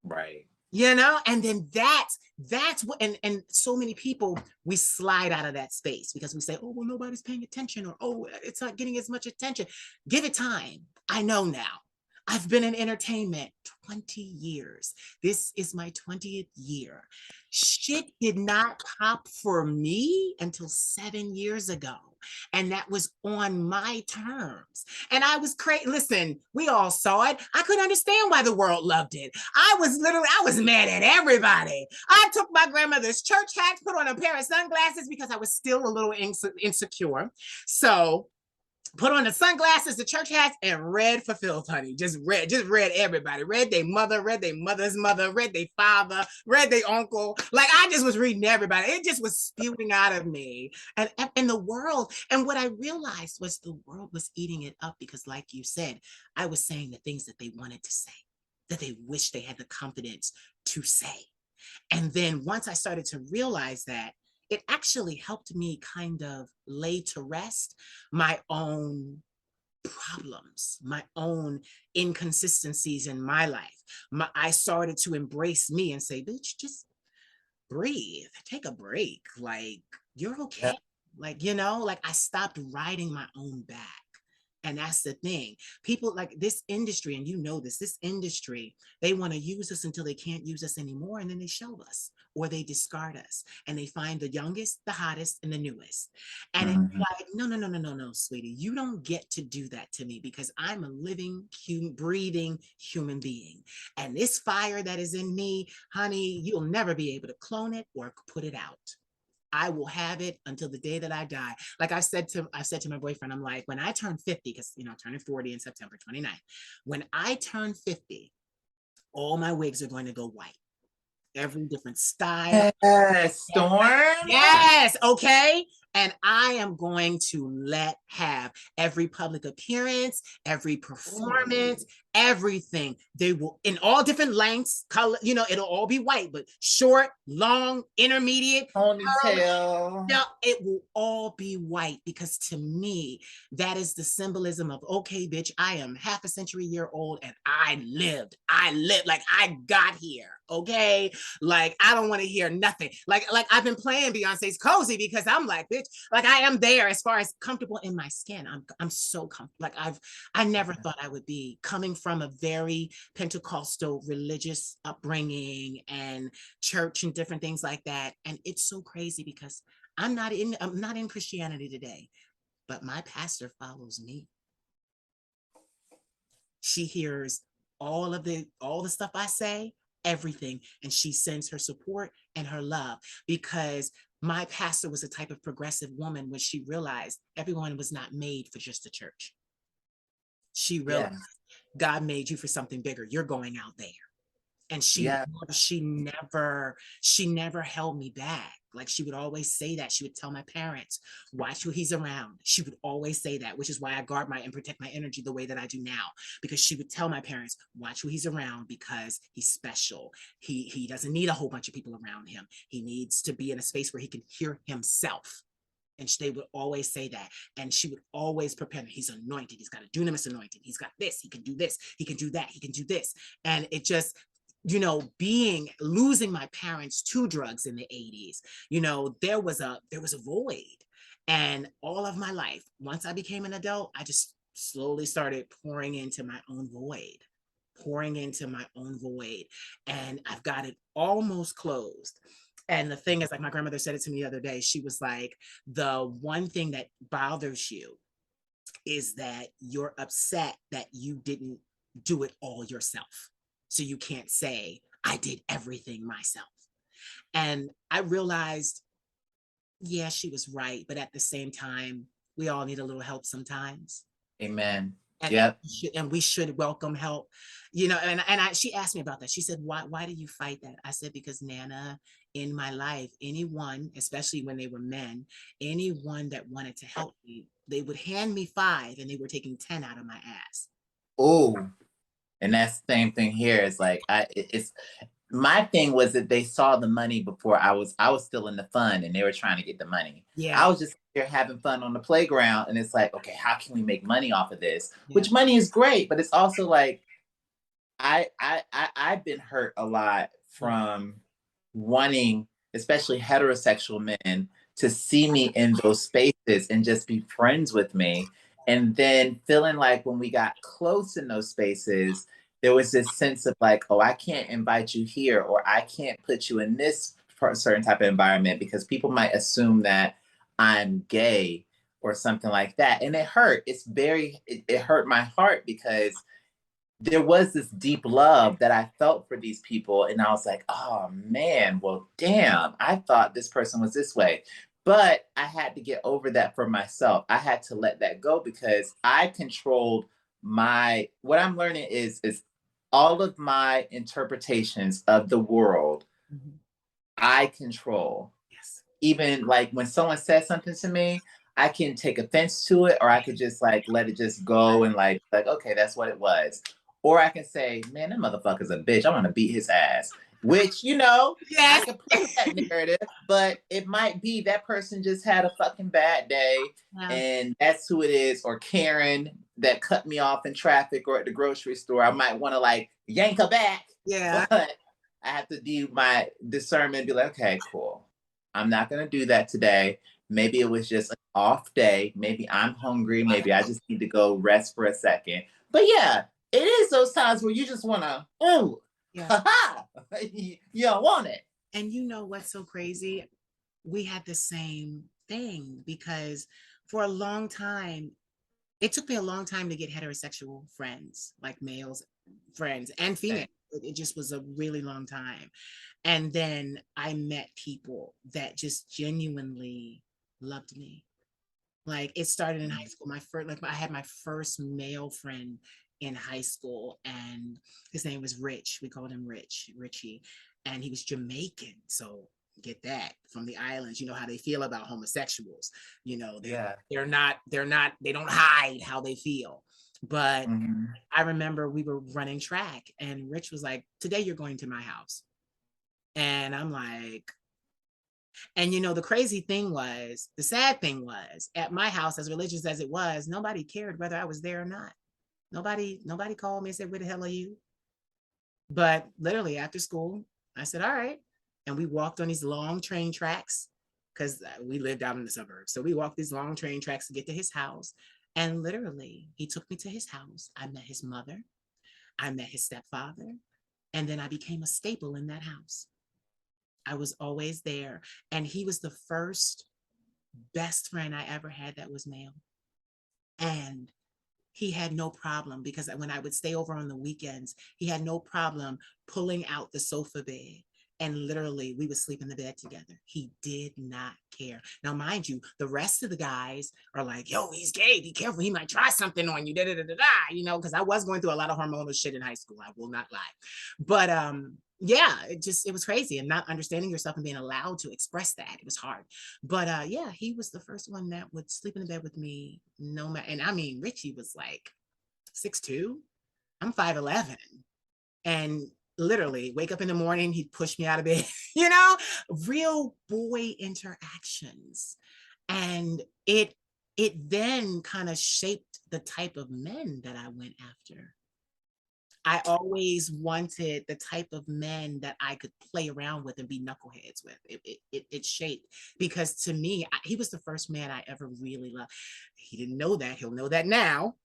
Right. And then that's what, and so many people, we slide out of that space because we say, oh, well, nobody's paying attention, or, oh, it's not getting as much attention. Give it time. I know now. I've been in entertainment 20 years. This is my 20th year. Shit did not pop for me until 7 years ago. And that was on my terms. And I was crazy. Listen, we all saw it. I couldn't understand why the world loved it. I was mad at everybody. I took my grandmother's church hat, put on a pair of sunglasses because I was still a little insecure. So put on the sunglasses, the church hats, and read for Phil, honey. Just read everybody. Read their mother, read their mother's mother, read their father, read their uncle. Like I just was reading everybody. It just was spewing out of me. And the world, and what I realized was the world was eating it up because, like you said, I was saying the things that they wanted to say, that they wish they had the confidence to say. And then once I started to realize that, it actually helped me kind of lay to rest my own problems, my own inconsistencies in my life. I started to embrace me and say, bitch, just breathe, take a break. Like, you're okay. Like, like I stopped riding my own back. And that's the thing. People like this industry, and this industry, they want to use us until they can't use us anymore. And then they shelve us or they discard us and they find the youngest, the hottest, and the newest. And it's like, no, sweetie, you don't get to do that to me because I'm a living, breathing human being. And this fire that is in me, honey, you'll never be able to clone it or put it out. I will have it until the day that I die. Like I said to my boyfriend, I'm like, when I turn 50, because turning 40 in September 29th, when I turn 50, all my wigs are going to go white. Every different style. Yes, Storm. Yes, okay. And I am going to have every public appearance, every performance, everything. They will, in all different lengths, color, it'll all be white, but short, long, intermediate. Ponytail. Now, it will all be white because to me, that is the symbolism of, okay, bitch, I am half a century year old and I lived, like I got here, okay? Like, I don't want to hear nothing. Like I've been playing Beyonce's Cozy because I'm like, bitch, like I am there as far as comfortable in my skin. I'm so comfortable. Like I never thought I would be coming from a very Pentecostal religious upbringing and church and different things like that. And it's so crazy because I'm not in Christianity today, but my pastor follows me. She hears all the stuff I say, everything, and she sends her support and her love because my pastor was a type of progressive woman when she realized everyone was not made for just the church. She realized God made you for something bigger. You're going out there. And she never held me back. Like she would always say that. She would tell my parents, watch who he's around. She would always say that, which is why I guard and protect my energy the way that I do now. Because she would tell my parents, watch who he's around because he's special. He doesn't need a whole bunch of people around him. He needs to be in a space where he can hear himself. And they would always say that. And she would always prepare me. He's anointed. He's got a dunamis anointing. He's got this. He can do this. He can do that. He can do this. And it just, losing my parents to drugs in the 80s, there was a void. And all of my life, once I became an adult, I just slowly started pouring into my own void. And I've got it almost closed. And the thing is, like my grandmother said it to me the other day, she was like, the one thing that bothers you is that you're upset that you didn't do it all yourself. So you can't say, I did everything myself. And I realized, yeah, she was right. But at the same time, we all need a little help sometimes. Amen. And we should welcome help, she asked me about that. She said, why do you fight that? I said, because Nana, in my life, anyone, especially when they were men, anyone that wanted to help me, they would hand me 5 and they were taking 10 out of my ass. Oh, and that's the same thing here. It's like, it's my thing was that they saw the money before I was still in the fun and they were trying to get the money. Yeah. I was just here having fun on the playground. And it's like, okay, how can we make money off of this? Yeah. Which money is great, but it's also like, I've been hurt a lot from wanting, especially heterosexual men, to see me in those spaces and just be friends with me. And then feeling like when we got close in those spaces, there was this sense of like, oh, I can't invite you here, or I can't put you in this certain type of environment because people might assume that I'm gay or something like that. And it hurt. It hurt my heart because there was this deep love that I felt for these people. And I was like, oh man, well, damn, I thought this person was this way. But I had to get over that for myself. I had to let that go because I controlled what I'm learning is all of my interpretations of the world Mhm. I control. Yes. Even like when someone says something to me, I can take offense to it, or I could just like let it just go and like okay, that's what it was. Or I can say, man, that motherfucker's a bitch. I want to beat his ass. Which, I Yes. could play that narrative, but it might be that person just had a fucking bad day Yeah. and that's who it is. Or Karen that cut me off in traffic or at the grocery store. I might want to like yank her back, Yeah. but I have to do my discernment and be like, okay, cool. I'm not going to do that today. Maybe it was just an off day. Maybe I'm hungry. Maybe I just need to go rest for a second. But yeah, it is those times where you just want to, oh, Yes. ha, you don't want it. And you know what's so crazy? We had the same thing because for a long time, it took me a long time to get heterosexual friends, like males friends and female. It just was a really long time. And then I met people that just genuinely loved me. Like it started in high school. My first, like I had my first male friend in high school, and his name was Rich. We called him Richie, and he was Jamaican. So get that from the islands. You know how they feel about homosexuals. You know Yeah. they don't hide how they feel. But Mhm. I remember we were running track, and Rich was like, "Today you're going to my house," and I'm like, and the crazy thing was, the sad thing was, at my house, as religious as it was, nobody cared whether I was there or not. Nobody called me and said, "Where the hell are you?" But literally after school, I said, "All right." And we walked on these long train tracks because we lived out in the suburbs. So we walked these long train tracks to get to his house. And literally, he took me to his house. I met his mother, I met his stepfather, and then I became a staple in that house. I was always there. And he was the first best friend I ever had that was male. And he had no problem because when I would stay over on the weekends, he had no problem pulling out the sofa bed. And literally, we would sleep in the bed together. He did not care. Now, mind you, the rest of the guys are like, "Yo, he's gay. Be careful. He might try something on you." Da, da, da, da, da, because I was going through a lot of hormonal shit in high school. I will not lie. But yeah, it was crazy, and not understanding yourself and being allowed to express that. It was hard. But yeah, he was the first one that would sleep in the bed with me, no matter. And I mean, Richie was like 6'2". I'm 5'11". And literally wake up in the morning, he'd push me out of bed, real boy interactions. And it then kind of shaped the type of men that I went after. I always wanted the type of men that I could play around with and be knuckleheads with. It shaped, because to me, he was the first man I ever really loved. He didn't know that. He'll know that now.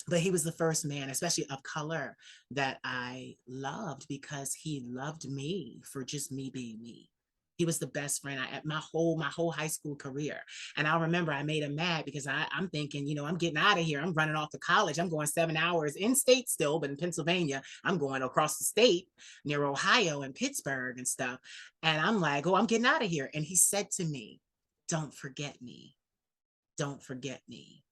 But he was the first man, especially of color, that I loved because he loved me for just me being me. He was the best friend my whole high school career. And I remember I made him mad because I'm thinking, I'm getting out of here. I'm running off to college. I'm going 7 hours in state still, but in Pennsylvania, I'm going across the state near Ohio and Pittsburgh and stuff. And I'm like, "Oh, I'm getting out of here." And he said to me, "Don't forget me. Don't forget me."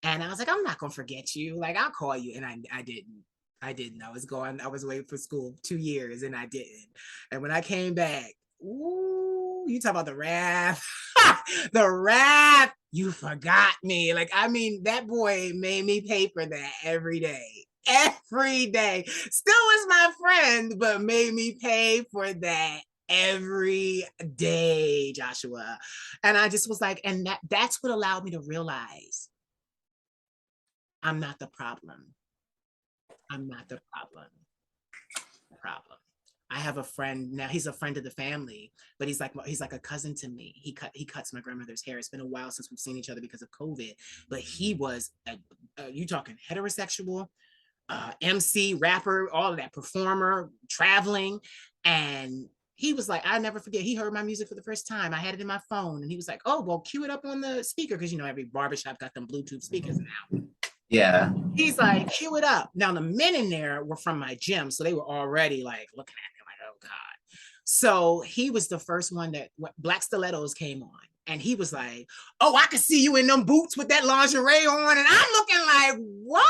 And I was like, "I'm not gonna forget you. Like, I'll call you." And I didn't. I didn't. I was away for school 2 years and I didn't. And when I came back, ooh, you talk about the wrath. The wrath. You forgot me. Like, I mean, that boy made me pay for that every day. Every day. Still was my friend, but made me pay for that every day, Joshua. And I just was like, and that's what allowed me to realize I'm not the problem. I'm not the problem. Problem. I have a friend now. He's a friend of the family, but he's like a cousin to me. He cuts my grandmother's hair. It's been a while since we've seen each other because of COVID. But he was you talking heterosexual, MC, rapper, all of that, performer, traveling, and he was like, I never forget. He heard my music for the first time. I had it in my phone, and he was like, "Oh, well, cue it up on the speaker," because every barbershop got them Bluetooth speakers now. Yeah. He's like, "Cue it up." Now, the men in there were from my gym, so they were already like looking at me like, "Oh God." So he was the first one that Black Stilettos came on. And he was like, oh, I could see you in them boots with that lingerie on. And I'm looking like, what?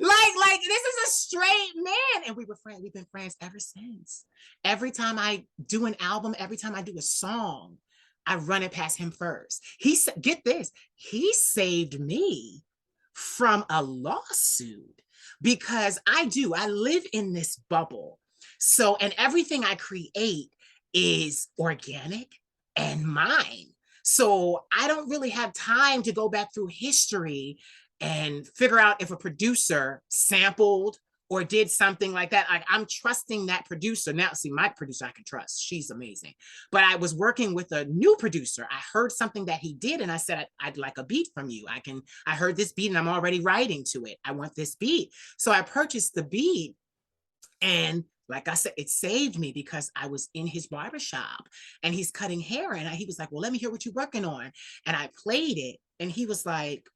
Like this is a straight man. And we were friends. We've been friends ever since. Every time I do an album, every time I do a song, I run it past him first. Get this, he saved me from a lawsuit because I live in this bubble. So, and everything I create is organic and mine. So I don't really have time to go back through history and figure out if a producer sampled or did something like that. I'm trusting that producer. Now, see, my producer I can trust. She's amazing. But I was working with a new producer. I heard something that he did and I said, I'd like a beat from you. I heard this beat and I'm already writing to it. I want this beat. So I purchased the beat, and like I said, it saved me because I was in his barbershop and he's cutting hair. And he was like, well, let me hear what you're working on. And I played it. And he was like,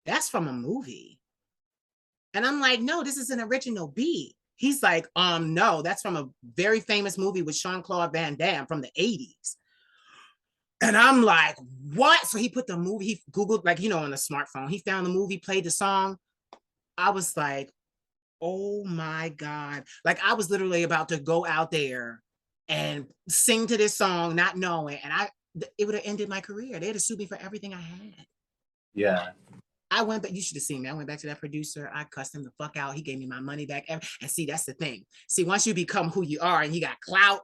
that's from a movie. And I'm like, no, this is an original beat. He's like, no, that's from a very famous movie with Jean-Claude Van Damme from the 80s. And I'm like, what? So he put the movie, he Googled, like, on the smartphone, he found the movie, played the song. I was like, oh my God. Like I was literally about to go out there and sing to this song, not knowing. And it would have ended my career. They'd have sued me for everything I had. Yeah. I went back, you should have seen me. I went back to that producer. I cussed him the fuck out. He gave me my money back. And see, that's the thing. See, once you become who you are and you got clout,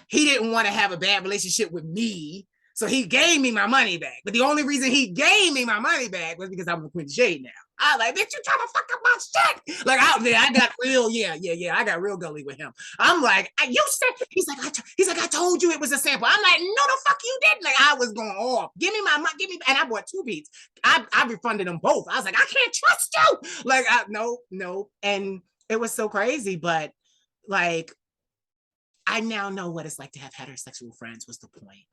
he didn't want to have a bad relationship with me. So he gave me my money back. But the only reason he gave me my money back was because I'm a Queen Shade now. I like, bitch, you trying to fuck up my shit. Like out there, I got real, I got real gully with him. I'm like, you said, he's like, I told you it was a sample. I'm like, no, the fuck you didn't. Like I was going off. Give me my money, and I bought 2 beats. I refunded them both. I was like, I can't trust you. Like, no. And it was so crazy, but like, I now know what it's like to have heterosexual friends was the point.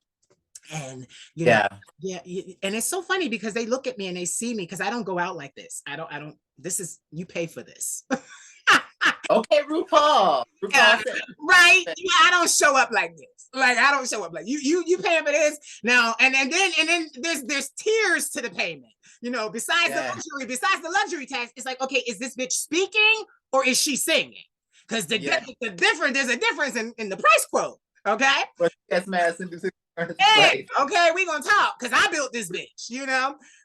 And and it's so funny because they look at me and they see me because I don't go out like this. I don't this is, you pay for this. Okay, RuPaul. Right. I don't show up like this. Like I don't show up like you paying for this now. And then there's tiers to the payment. Besides the luxury tax, it's like, okay, is this bitch speaking or is she singing? Because there's a difference in the price quote. Okay. That's Madison. Hey, okay, we gonna talk because I built this bitch,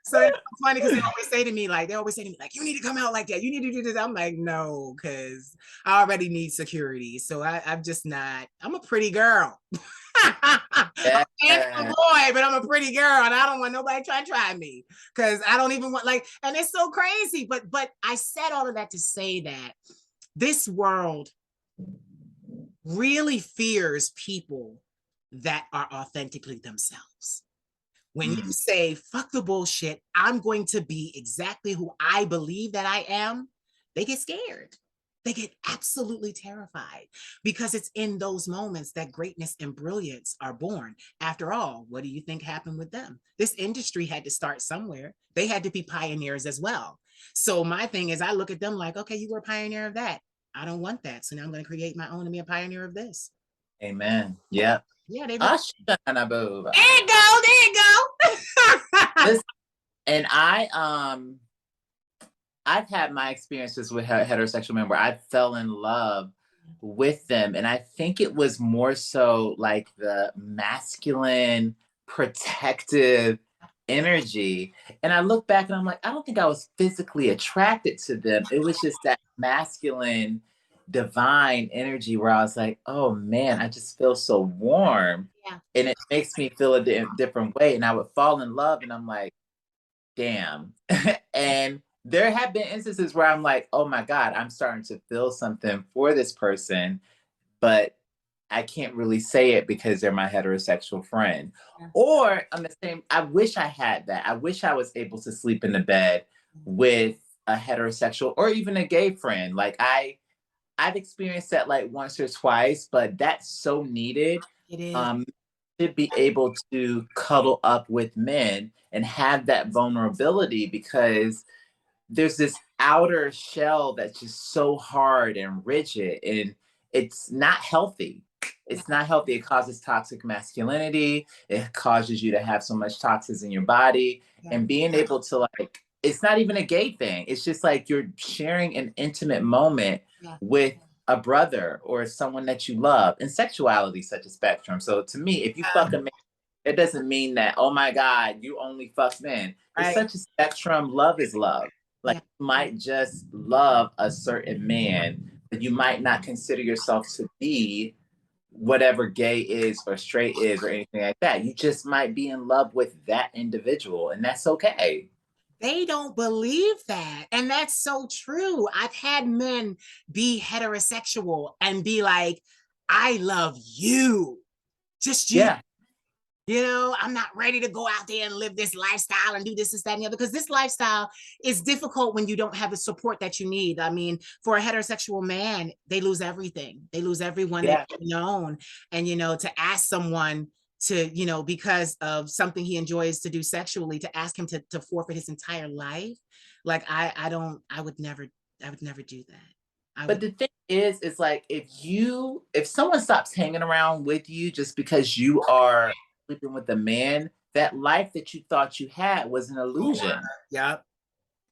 So it's funny because they always say to me, like, you need to come out like that. You need to do this. I'm like, no, because I already need security. So I'm just not. I'm a pretty girl. I'm a boy, but I'm a pretty girl, and I don't want nobody try me because I don't even want and it's so crazy. But I said all of that to say that this world really fears people that are authentically themselves. When you say, fuck the bullshit, I'm going to be exactly who I believe that I am, they get scared. They get absolutely terrified because it's in those moments that greatness and brilliance are born. After all, what do you think happened with them? This industry had to start somewhere. They had to be pioneers as well. So my thing is, I look at them like, okay, you were a pioneer of that. I don't want that. So now I'm going to create my own and be a pioneer of this. Amen. Yep. Yeah, they there you go. Listen, and I've had my experiences with heterosexual men where I fell in love with them. And I think it was more so like the masculine, protective energy. And I look back and I'm like, I don't think I was physically attracted to them. It was just that masculine, divine energy where I was like, oh man, I just feel so warm. Yeah. And it makes me feel a different way. And I would fall in love and I'm like, damn. And there have been instances where I'm like, oh my God, I'm starting to feel something for this person, but I can't really say it because they're my heterosexual friend. Yeah. Or I'm the same, I wish I had that. I wish I was able to sleep in the bed with a heterosexual or even a gay friend. Like I've experienced that like once or twice, but that's so needed. It is. To be able to cuddle up with men and have that vulnerability because there's this outer shell that's just so hard and rigid and it's not healthy. It's not healthy. It causes toxic masculinity. It causes you to have so much toxins in your body. Yeah. And being able to like, it's not even a gay thing. It's just like you're sharing an intimate moment Yeah. with a brother or someone that you love. And sexuality is such a spectrum. So to me, if you fuck a man, it doesn't mean that, oh my God, you only fuck men. It's Right. such a spectrum. Love is love. Like Yeah. you might just love a certain man, but you might not consider yourself to be whatever gay is or straight is or anything like that. You just might be in love with that individual, and that's okay. They don't believe that. And that's so true. I've had men be heterosexual and be like, I love you, just you. Yeah. You know, I'm not ready to go out there and live this lifestyle and do this, that, and the other, because this lifestyle is difficult when you don't have the support that you need. I mean, for a heterosexual man, they lose everything. They lose everyone Yeah. they've known. And, you know, to ask someone to, you know, because of something he enjoys to do sexually, to ask him to forfeit his entire life, like I would never do that. But the thing is, it's like if someone stops hanging around with you just because you are sleeping with a man, that life that you thought you had was an illusion. Yeah.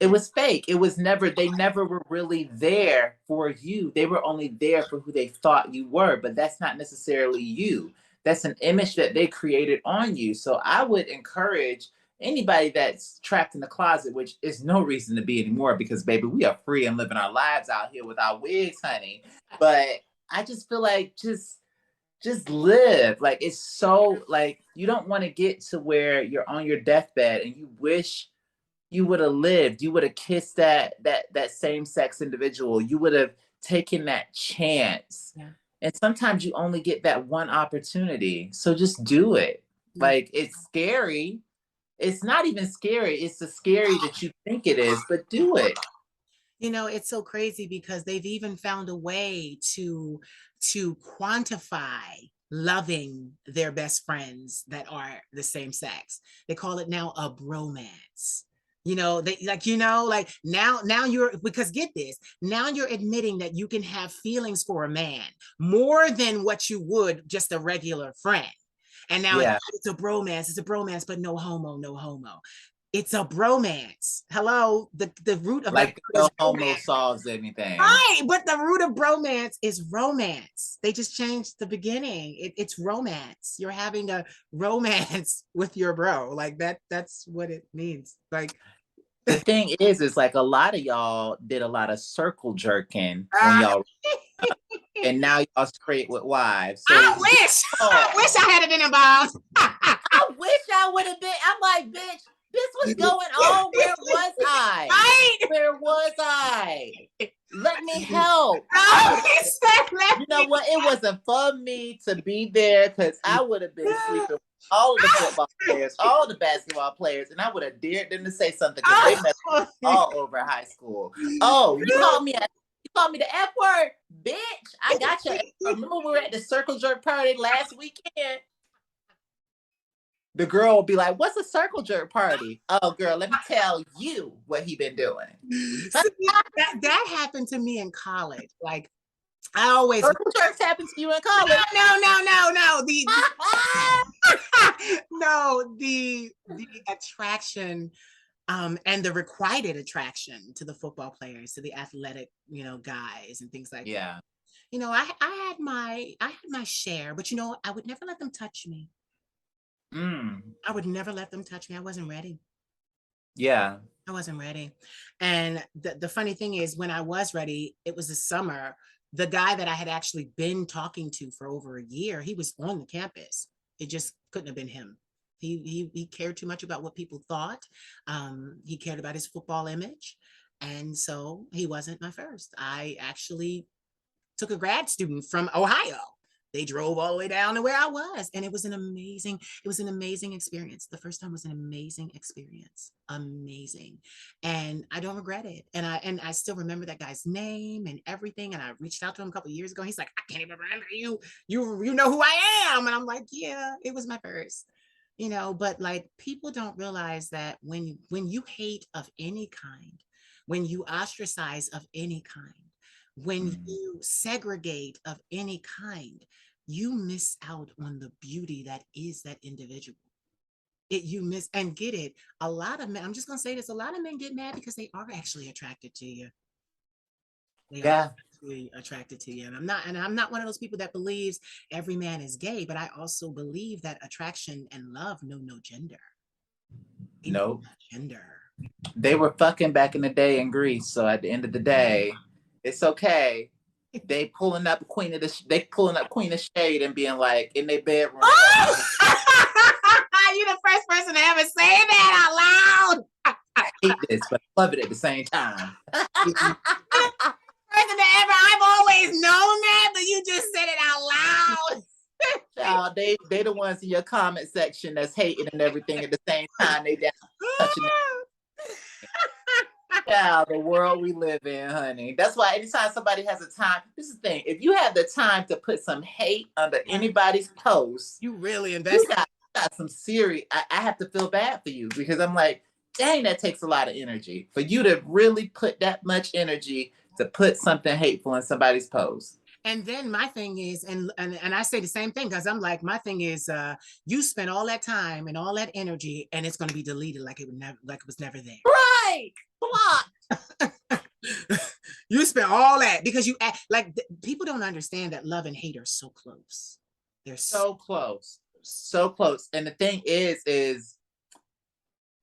It was fake. It was never, they never were really there for you. They were only there for who they thought you were, but that's not necessarily you. That's an image that they created on you. So I would encourage anybody that's trapped in the closet, which is no reason to be anymore because baby, we are free and living our lives out here with our wigs, honey. But I just feel like just live. Like it's so like you don't want to get to where you're on your deathbed and you wish you would have lived, you would have kissed that same sex individual, you would have taken that chance. Yeah. And sometimes you only get that one opportunity. So just do it. Like it's scary. It's not even scary. It's the scary that you think it is, but do it. You know, it's so crazy because they've even found a way to quantify loving their best friends that are the same sex. They call it now a bromance. You know, they like, you know, like now you're, because get this, now you're admitting that you can have feelings for a man more than what you would just a regular friend. And now Yeah. it's a bromance, but no homo, no homo. It's a bromance. Hello, the root of like that no is homo romance. solves anything. Right, but the root of bromance is romance. They just changed the beginning. It's romance. You're having a romance with your bro. Like that's what it means. Like The thing is like a lot of y'all did a lot of circle jerking when y'all and now y'all straight with wives. So I wish I had been involved. I wish I would have been. I'm like, bitch, this was going on. Where was I? Right? Where was I? Let me help. You know what? It wasn't for me to be there because I would have been sleeping with all of the football players, all of the basketball players, and I would have dared them to say something because they messed up all over high school. Oh, you called me the F word, bitch. I got you. Remember we were at the circle jerk party last weekend? The girl will be like, what's a circle jerk party? Oh, girl, let me tell you what he been doing. that happened to me in college. Like, I always... Circle jerks happened to you in college? No. No, the attraction and the requited attraction to the football players, to the athletic, you know, guys and things like that. You know, I had my share, but you know, I would never let them touch me. I would never let them touch me. I wasn't ready. Yeah. I wasn't ready. And the funny thing is, when I was ready, it was the summer. The guy that I had actually been talking to for over a year, he was on the campus. It just couldn't have been him. He cared too much about what people thought. He cared about his football image. And so he wasn't my first. I actually took a grad student from Ohio. They drove all the way down to where I was. And it was an amazing experience. The first time was an amazing experience. Amazing. And I don't regret it. And I still remember that guy's name and everything. And I reached out to him a couple of years ago. He's like, I can't even remember you. You know who I am. And I'm like, yeah, it was my first. You know, but like, people don't realize that when you hate of any kind, when you ostracize of any kind, when you segregate of any kind, you miss out on the beauty that is that individual. You miss, and get it. A lot of men, I'm just gonna say this, a lot of men get mad because they are actually attracted to you. They are Yeah. actually attracted to you. And I'm not one of those people that believes every man is gay, but I also believe that attraction and love know no gender. They know Nope. no gender. They were fucking back in the day in Greece. So at the end of the day, it's okay. They pulling up Queen of Shade and being like in their bedroom. Oh! You're the first person to ever say that out loud. I hate this, but I love it at the same time. You're the person to ever. I've always known that, but you just said it out loud. Child, they the ones in your comment section that's hating and everything at the same time. They down touching it. Child, the world we live in, honey. That's why anytime somebody has a time, this is the thing. If you have the time to put some hate under anybody's post, You really you invest. got some serious. I have to feel bad for you because I'm like, dang, that takes a lot of energy for you to really put that much energy to put something hateful in somebody's post. And then my thing is, and I say the same thing because I'm like, my thing is, you spent all that time and all that energy, and it's going to be deleted like it was never there. Right, block. You spent all that because you act like people don't understand that love and hate are so close. They're so close, so close. And the thing is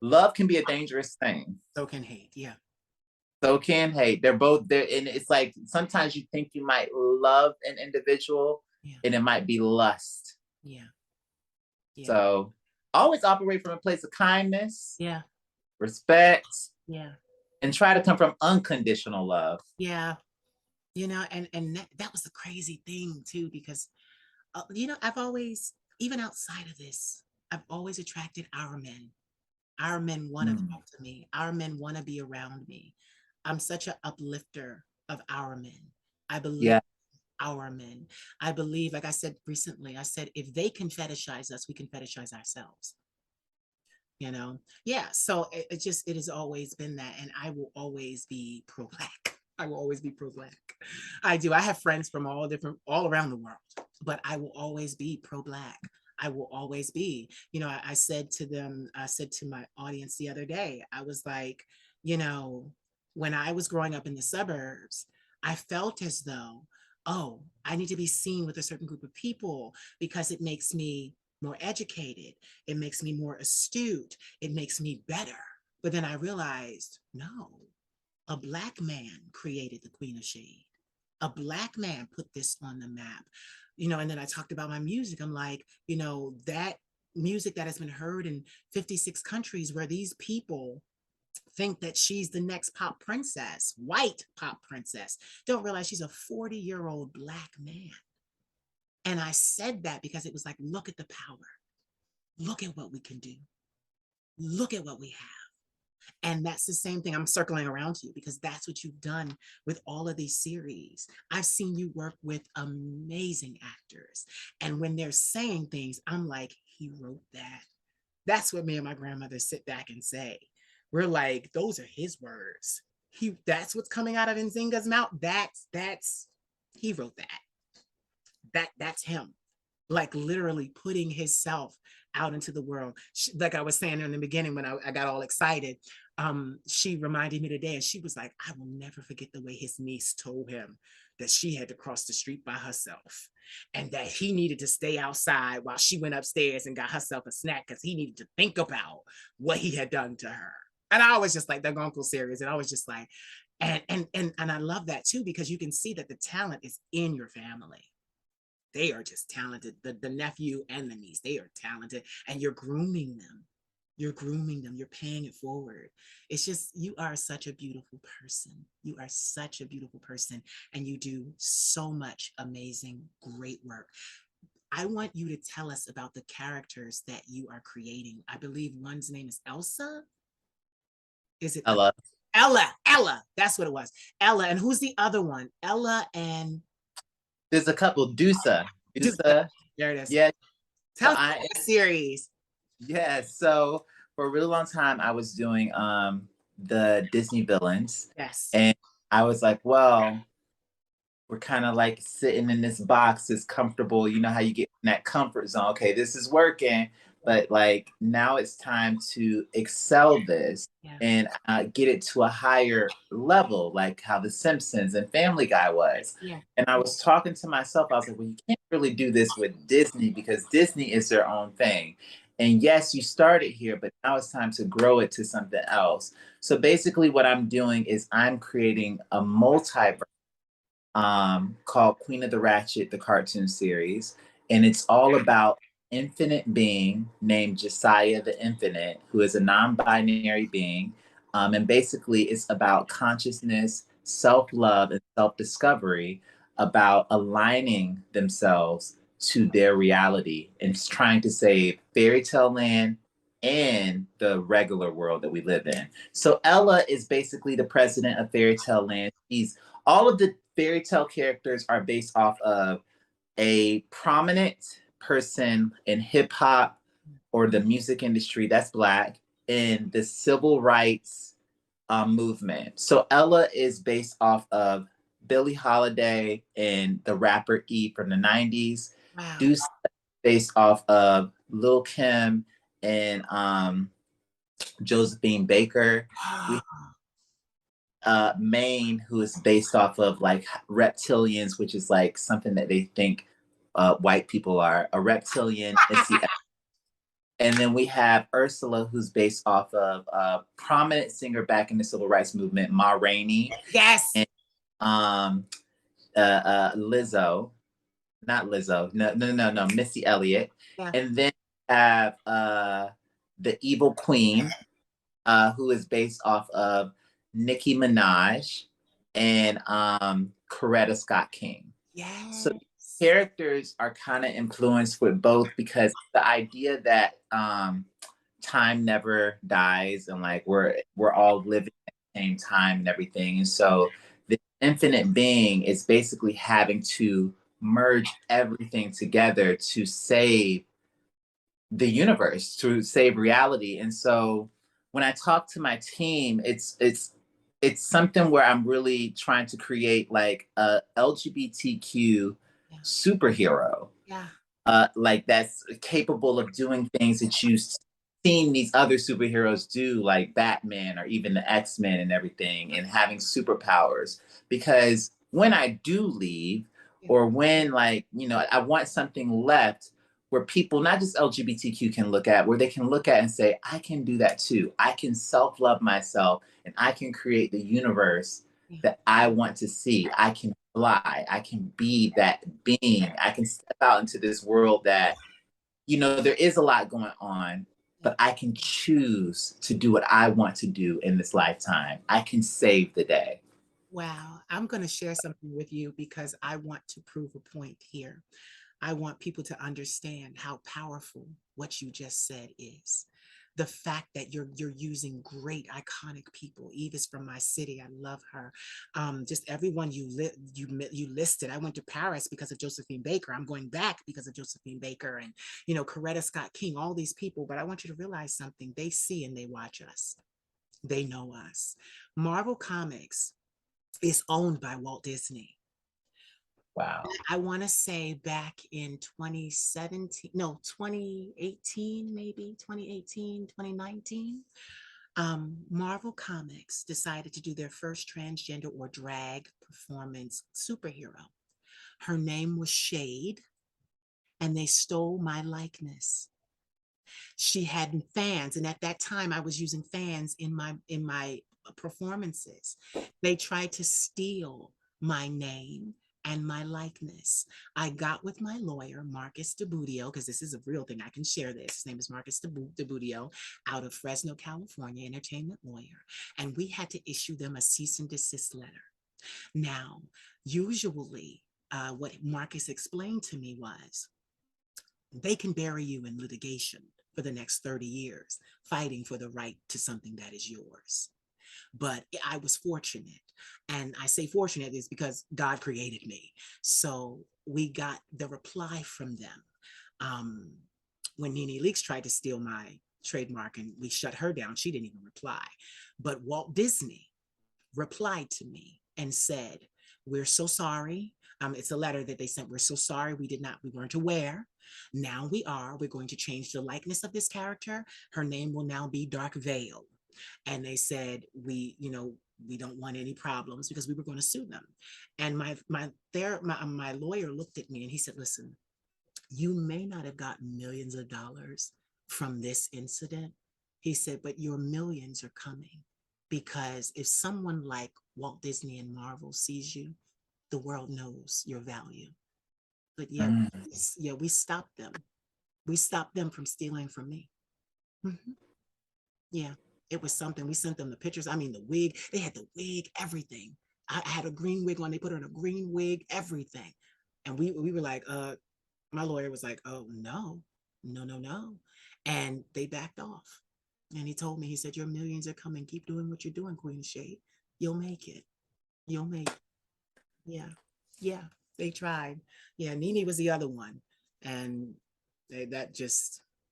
love can be a dangerous thing. So can hate, yeah. So can hate. They're both there, and it's like sometimes you think you might love an individual, and it might be lust. Yeah. So always operate from a place of kindness, respect, and try to come from unconditional love. Yeah. And that was the crazy thing too, because I've always, even outside of this, I've always attracted our men. Our men want to talk to me. Our men want to be around me. I'm such an uplifter of our men. I believe our men. I believe, like I said recently, I said, if they can fetishize us, we can fetishize ourselves. So it has always been that, and I will always be pro-black. I will always be pro-black. I do. I have friends from all around the world, but I will always be pro-black. I will always be. I said to them, I said to my audience the other day, I was like, when I was growing up in the suburbs, I felt as though, oh, I need to be seen with a certain group of people because it makes me more educated. It makes me more astute. It makes me better. But then I realized, no, a Black man created the Queen of Shade. A Black man put this on the map. And then I talked about my music. I'm like, that music that has been heard in 56 countries where these people think that she's the next pop princess, white pop princess, don't realize she's a 40-year-old Black man. And I said that because it was like, look at the power. Look at what we can do. Look at what we have. And that's the same thing. I'm circling around to you because that's what you've done with all of these series. I've seen you work with amazing actors. And when they're saying things, I'm like, he wrote that. That's what me and my grandmother sit back and say. We're like, those are his words. That's what's coming out of Nzinga's mouth. He wrote that. That's him. Like literally putting himself out into the world. Like I was saying in the beginning when I got all excited, she reminded me today, and she was like, I will never forget the way his niece told him that she had to cross the street by herself and that he needed to stay outside while she went upstairs and got herself a snack because he needed to think about what he had done to her. And I was just like, the Uncle series, and I was just like, and I love that too, because you can see that the talent is in your family. They are just talented. The nephew and the niece, they are talented, and you're grooming them. You're paying it forward. It's just, you are such a beautiful person. You are such a beautiful person, and you do so much amazing, great work. I want you to tell us about the characters that you are creating. I believe one's name is Elsa. Is it Ella? Ella. That's what it was. Ella. And who's the other one? Ella and... There's a couple. Dusa. There it is. Yeah. Tell us about that series. Yeah. So for a really long time, I was doing the Disney villains. Yes. And I was like, well, we're kind of like sitting in this box, it's comfortable. You know how you get in that comfort zone. Okay, this is working, but like now it's time to excel this Yeah. and get it to a higher level, like how The Simpsons and Family Guy was. Yeah. And I was talking to myself, I was like, well, you can't really do this with Disney because Disney is their own thing. And yes, you started here, but now it's time to grow it to something else. So basically, what I'm doing is I'm creating a multiverse called Queen of the Ratchet, the cartoon series. And it's all about infinite being named Josiah the Infinite, who is a non binary being. And basically, it's about consciousness, self love, and self discovery, about aligning themselves to their reality and trying to save fairy tale land and the regular world that we live in. So Ella is basically the president of fairy tale land. She's all of the fairy tale characters are based off of a prominent person in hip hop or the music industry that's Black in the civil rights movement. So Ella is based off of Billie Holiday and the rapper E from the 90s. Wow. Deuce based off of Lil Kim and Josephine Baker. We Maine, who is based off of like reptilians, which is like something that they think white people are. A reptilian is the, and then we have Ursula, who's based off of a prominent singer back in the civil rights movement, Ma Rainey, Yes. and um, Lizzo, not Lizzo, no, Missy Elliott, Yeah. and then we have the Evil Queen, who is based off of Nicki Minaj and Coretta Scott King. So Yes. characters are kind of influenced with both because the idea that time never dies and like we're all living at the same time and everything. And so the infinite being is basically having to merge everything together to save the universe, to save reality. And so when I talk to my team, it's something where I'm really trying to create like a LGBTQ Yeah. superhero, Yeah. like that's capable of doing things that you've seen these other superheroes do, like Batman or even the X-Men and everything, and having superpowers. Because when I do leave, Yeah. or when like, I want something left where people, not just LGBTQ, can look at, where they can look at and say, I can do that too. I can self-love myself and I can create the universe Yeah. that I want to see. I can fly. I can be that being. I can step out into this world that, there is a lot going on, but I can choose to do what I want to do in this lifetime. I can save the day. Wow. I'm going to share something with you because I want to prove a point here. I want people to understand how powerful what you just said is. The fact that you're using great iconic people. Eve is from my city. I love her. Just everyone you listed. I went to Paris because of Josephine Baker. I'm going back because of Josephine Baker and Coretta Scott King. All these people. But I want you to realize something. They see and they watch us. They know us. Marvel Comics is owned by Walt Disney. Wow. I want to say back in 2017, no, 2018, maybe 2018, 2019, Marvel Comics decided to do their first transgender or drag performance superhero. Her name was Shade, and they stole my likeness. She had fans, and at that time I was using fans in my performances. They tried to steal my name and my likeness. I got with my lawyer, Marcus DeBudio, because this is a real thing. I can share this. His name is Marcus DeBudio, out of Fresno, California, entertainment lawyer. And we had to issue them a cease and desist letter. Now, usually, what Marcus explained to me was, they can bury you in litigation for the next 30 years, fighting for the right to something that is yours. But I was fortunate. And I say fortunate is because God created me. So we got the reply from them. When Nene Leakes tried to steal my trademark and we shut her down, she didn't even reply. But Walt Disney replied to me and said, we're so sorry. It's a letter that they sent. We're so sorry. We weren't aware. Now we are. We're going to change the likeness of this character. Her name will now be Dark Veil. And they said, we don't want any problems because we were going to sue them. And my lawyer looked at me and he said, listen, you may not have gotten millions of dollars from this incident. He said, but your millions are coming, because if someone like Walt Disney and Marvel sees you, the world knows your value. But yeah, we stopped them. We stopped them from stealing from me. Mm-hmm. Yeah, it was something. We sent them the pictures. I mean, the wig, they had the wig, everything. I had a green wig on. They put on a green wig, everything. And we were like, my lawyer was like, oh, no. And they backed off. And he told me, he said, your millions are coming. Keep doing what you're doing, Queen of Shade. You'll make it. You'll make it. Yeah. Yeah. They tried. Yeah. Nene was the other one. And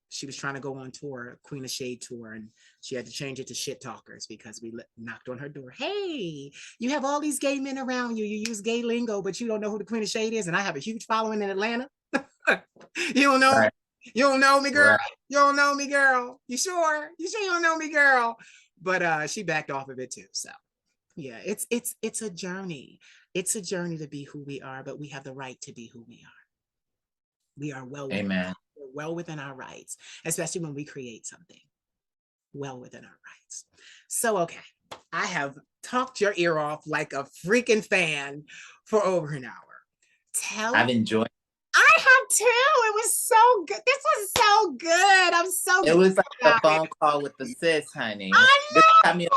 she was trying to go on tour, Queen of Shade tour, and she had to change it to Shit Talkers because we knocked on her door. Hey, you have all these gay men around you. You use gay lingo, but you don't know who the Queen of Shade is. And I have a huge following in Atlanta. You don't know? Right. You don't know me, girl? Right. You don't know me, girl? You sure? You sure you don't know me, girl? But she backed off of it too. So yeah, it's a journey. It's a journey to be who we are, but we have the right to be who we are. We are well within our rights, especially when we create something well within our rights. So, okay, I have talked your ear off like a freaking fan for over an hour. I've enjoyed. I have too. It was so good. This was so good. I'm so. It was like a phone call with the sis, honey. I know. This time you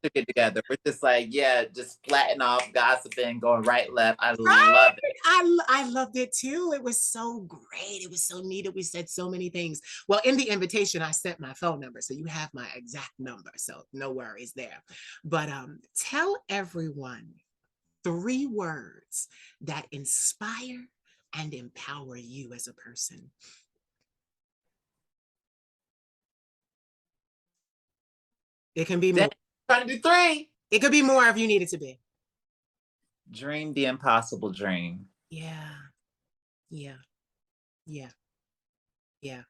to get together. We're just like, yeah, just flatting off, gossiping, going right, left. I love it. I loved it too. It was so great. It was so neat. We said so many things. Well, in the invitation, I sent my phone number, so you have my exact number. So no worries there. But tell everyone 3 words that inspire and empower you as a person. It can be more. Trying to do 3. It could be more if you need it to be. Dream the impossible dream. Yeah. Yeah. Yeah. Yeah.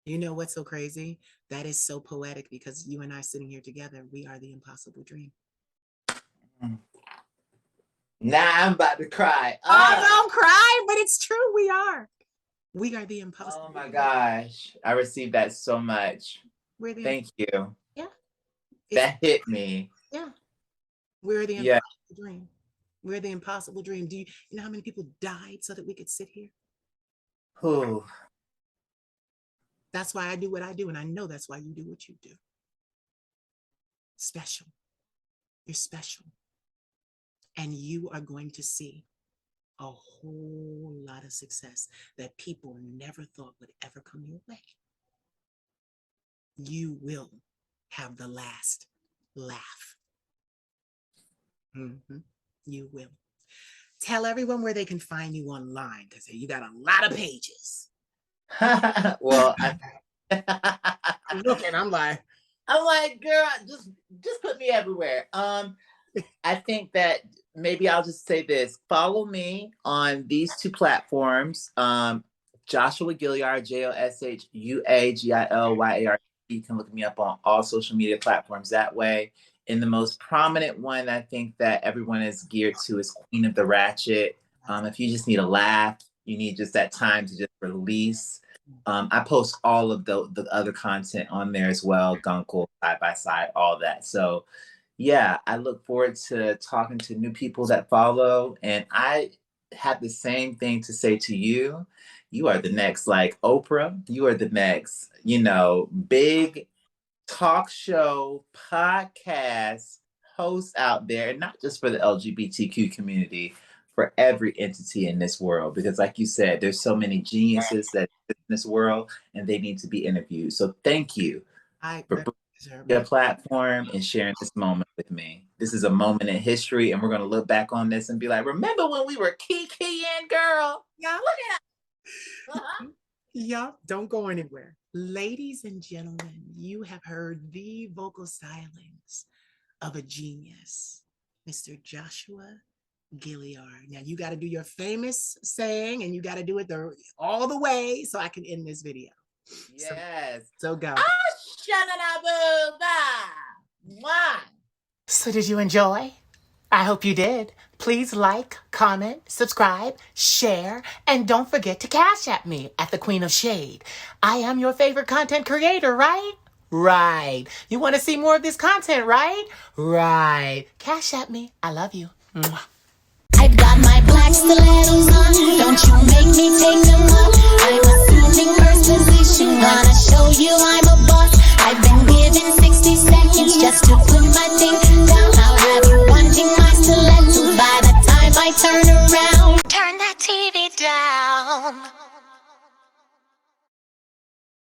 You know what's so crazy? That is so poetic because you and I sitting here together, we are the impossible dream. Now I'm about to cry. Oh, don't cry, but it's true. We are. We are the impossible. Oh my gosh. I received that so much. Thank you. Yeah. That hit me. Yeah. We're the impossible dream. We're the impossible dream. Do you know how many people died so that we could sit here? Who? That's why I do what I do. And I know that's why you do what you do. Special. You're special. And you are going to see a whole lot of success that people never thought would ever come your way. You will have the last laugh. Mm-hmm. You will. Tell everyone where they can find you online, because you got a lot of pages. Well, I'm looking, I'm like, girl, just put me everywhere. I think that maybe I'll just say this. Follow me on these 2 platforms. Joshua Gilyard, JOSHUAGILYARD. You can look me up on all social media platforms that way. And the most prominent one I think that everyone is geared to is Queen of the Ratchet. If you just need a laugh, you need just that time to just release. I post all of the other content on there as well, Gunkle, Side by Side, all that. So yeah, I look forward to talking to new people that follow. And I have the same thing to say to you. You are the next, like Oprah. You are the next, big talk show, podcast host out there, and not just for the LGBTQ community, for every entity in this world. Because like you said, there's so many geniuses that in this world and they need to be interviewed. So thank you for your platform and sharing this moment with me. This is a moment in history, and we're going to look back on this and be like, remember when we were kikiing, girl? Yeah, look at that. Yeah, don't go anywhere. Ladies and gentlemen, you have heard the vocal stylings of a genius, Mr. Joshua Gilyard. Now you got to do your famous saying, and you got to do it all the way so I can end this video. Yes. So go. So did you enjoy? I hope you did. Please like, comment, subscribe, share, and don't forget to cash at me at the Queen of Shade. I am your favorite content creator, right? Right. You want to see more of this content, right? Right. Cash at me. I love you. Mwah. I've got my black stilettos on. Don't you make me take them off. I'm assuming first position. Gonna show you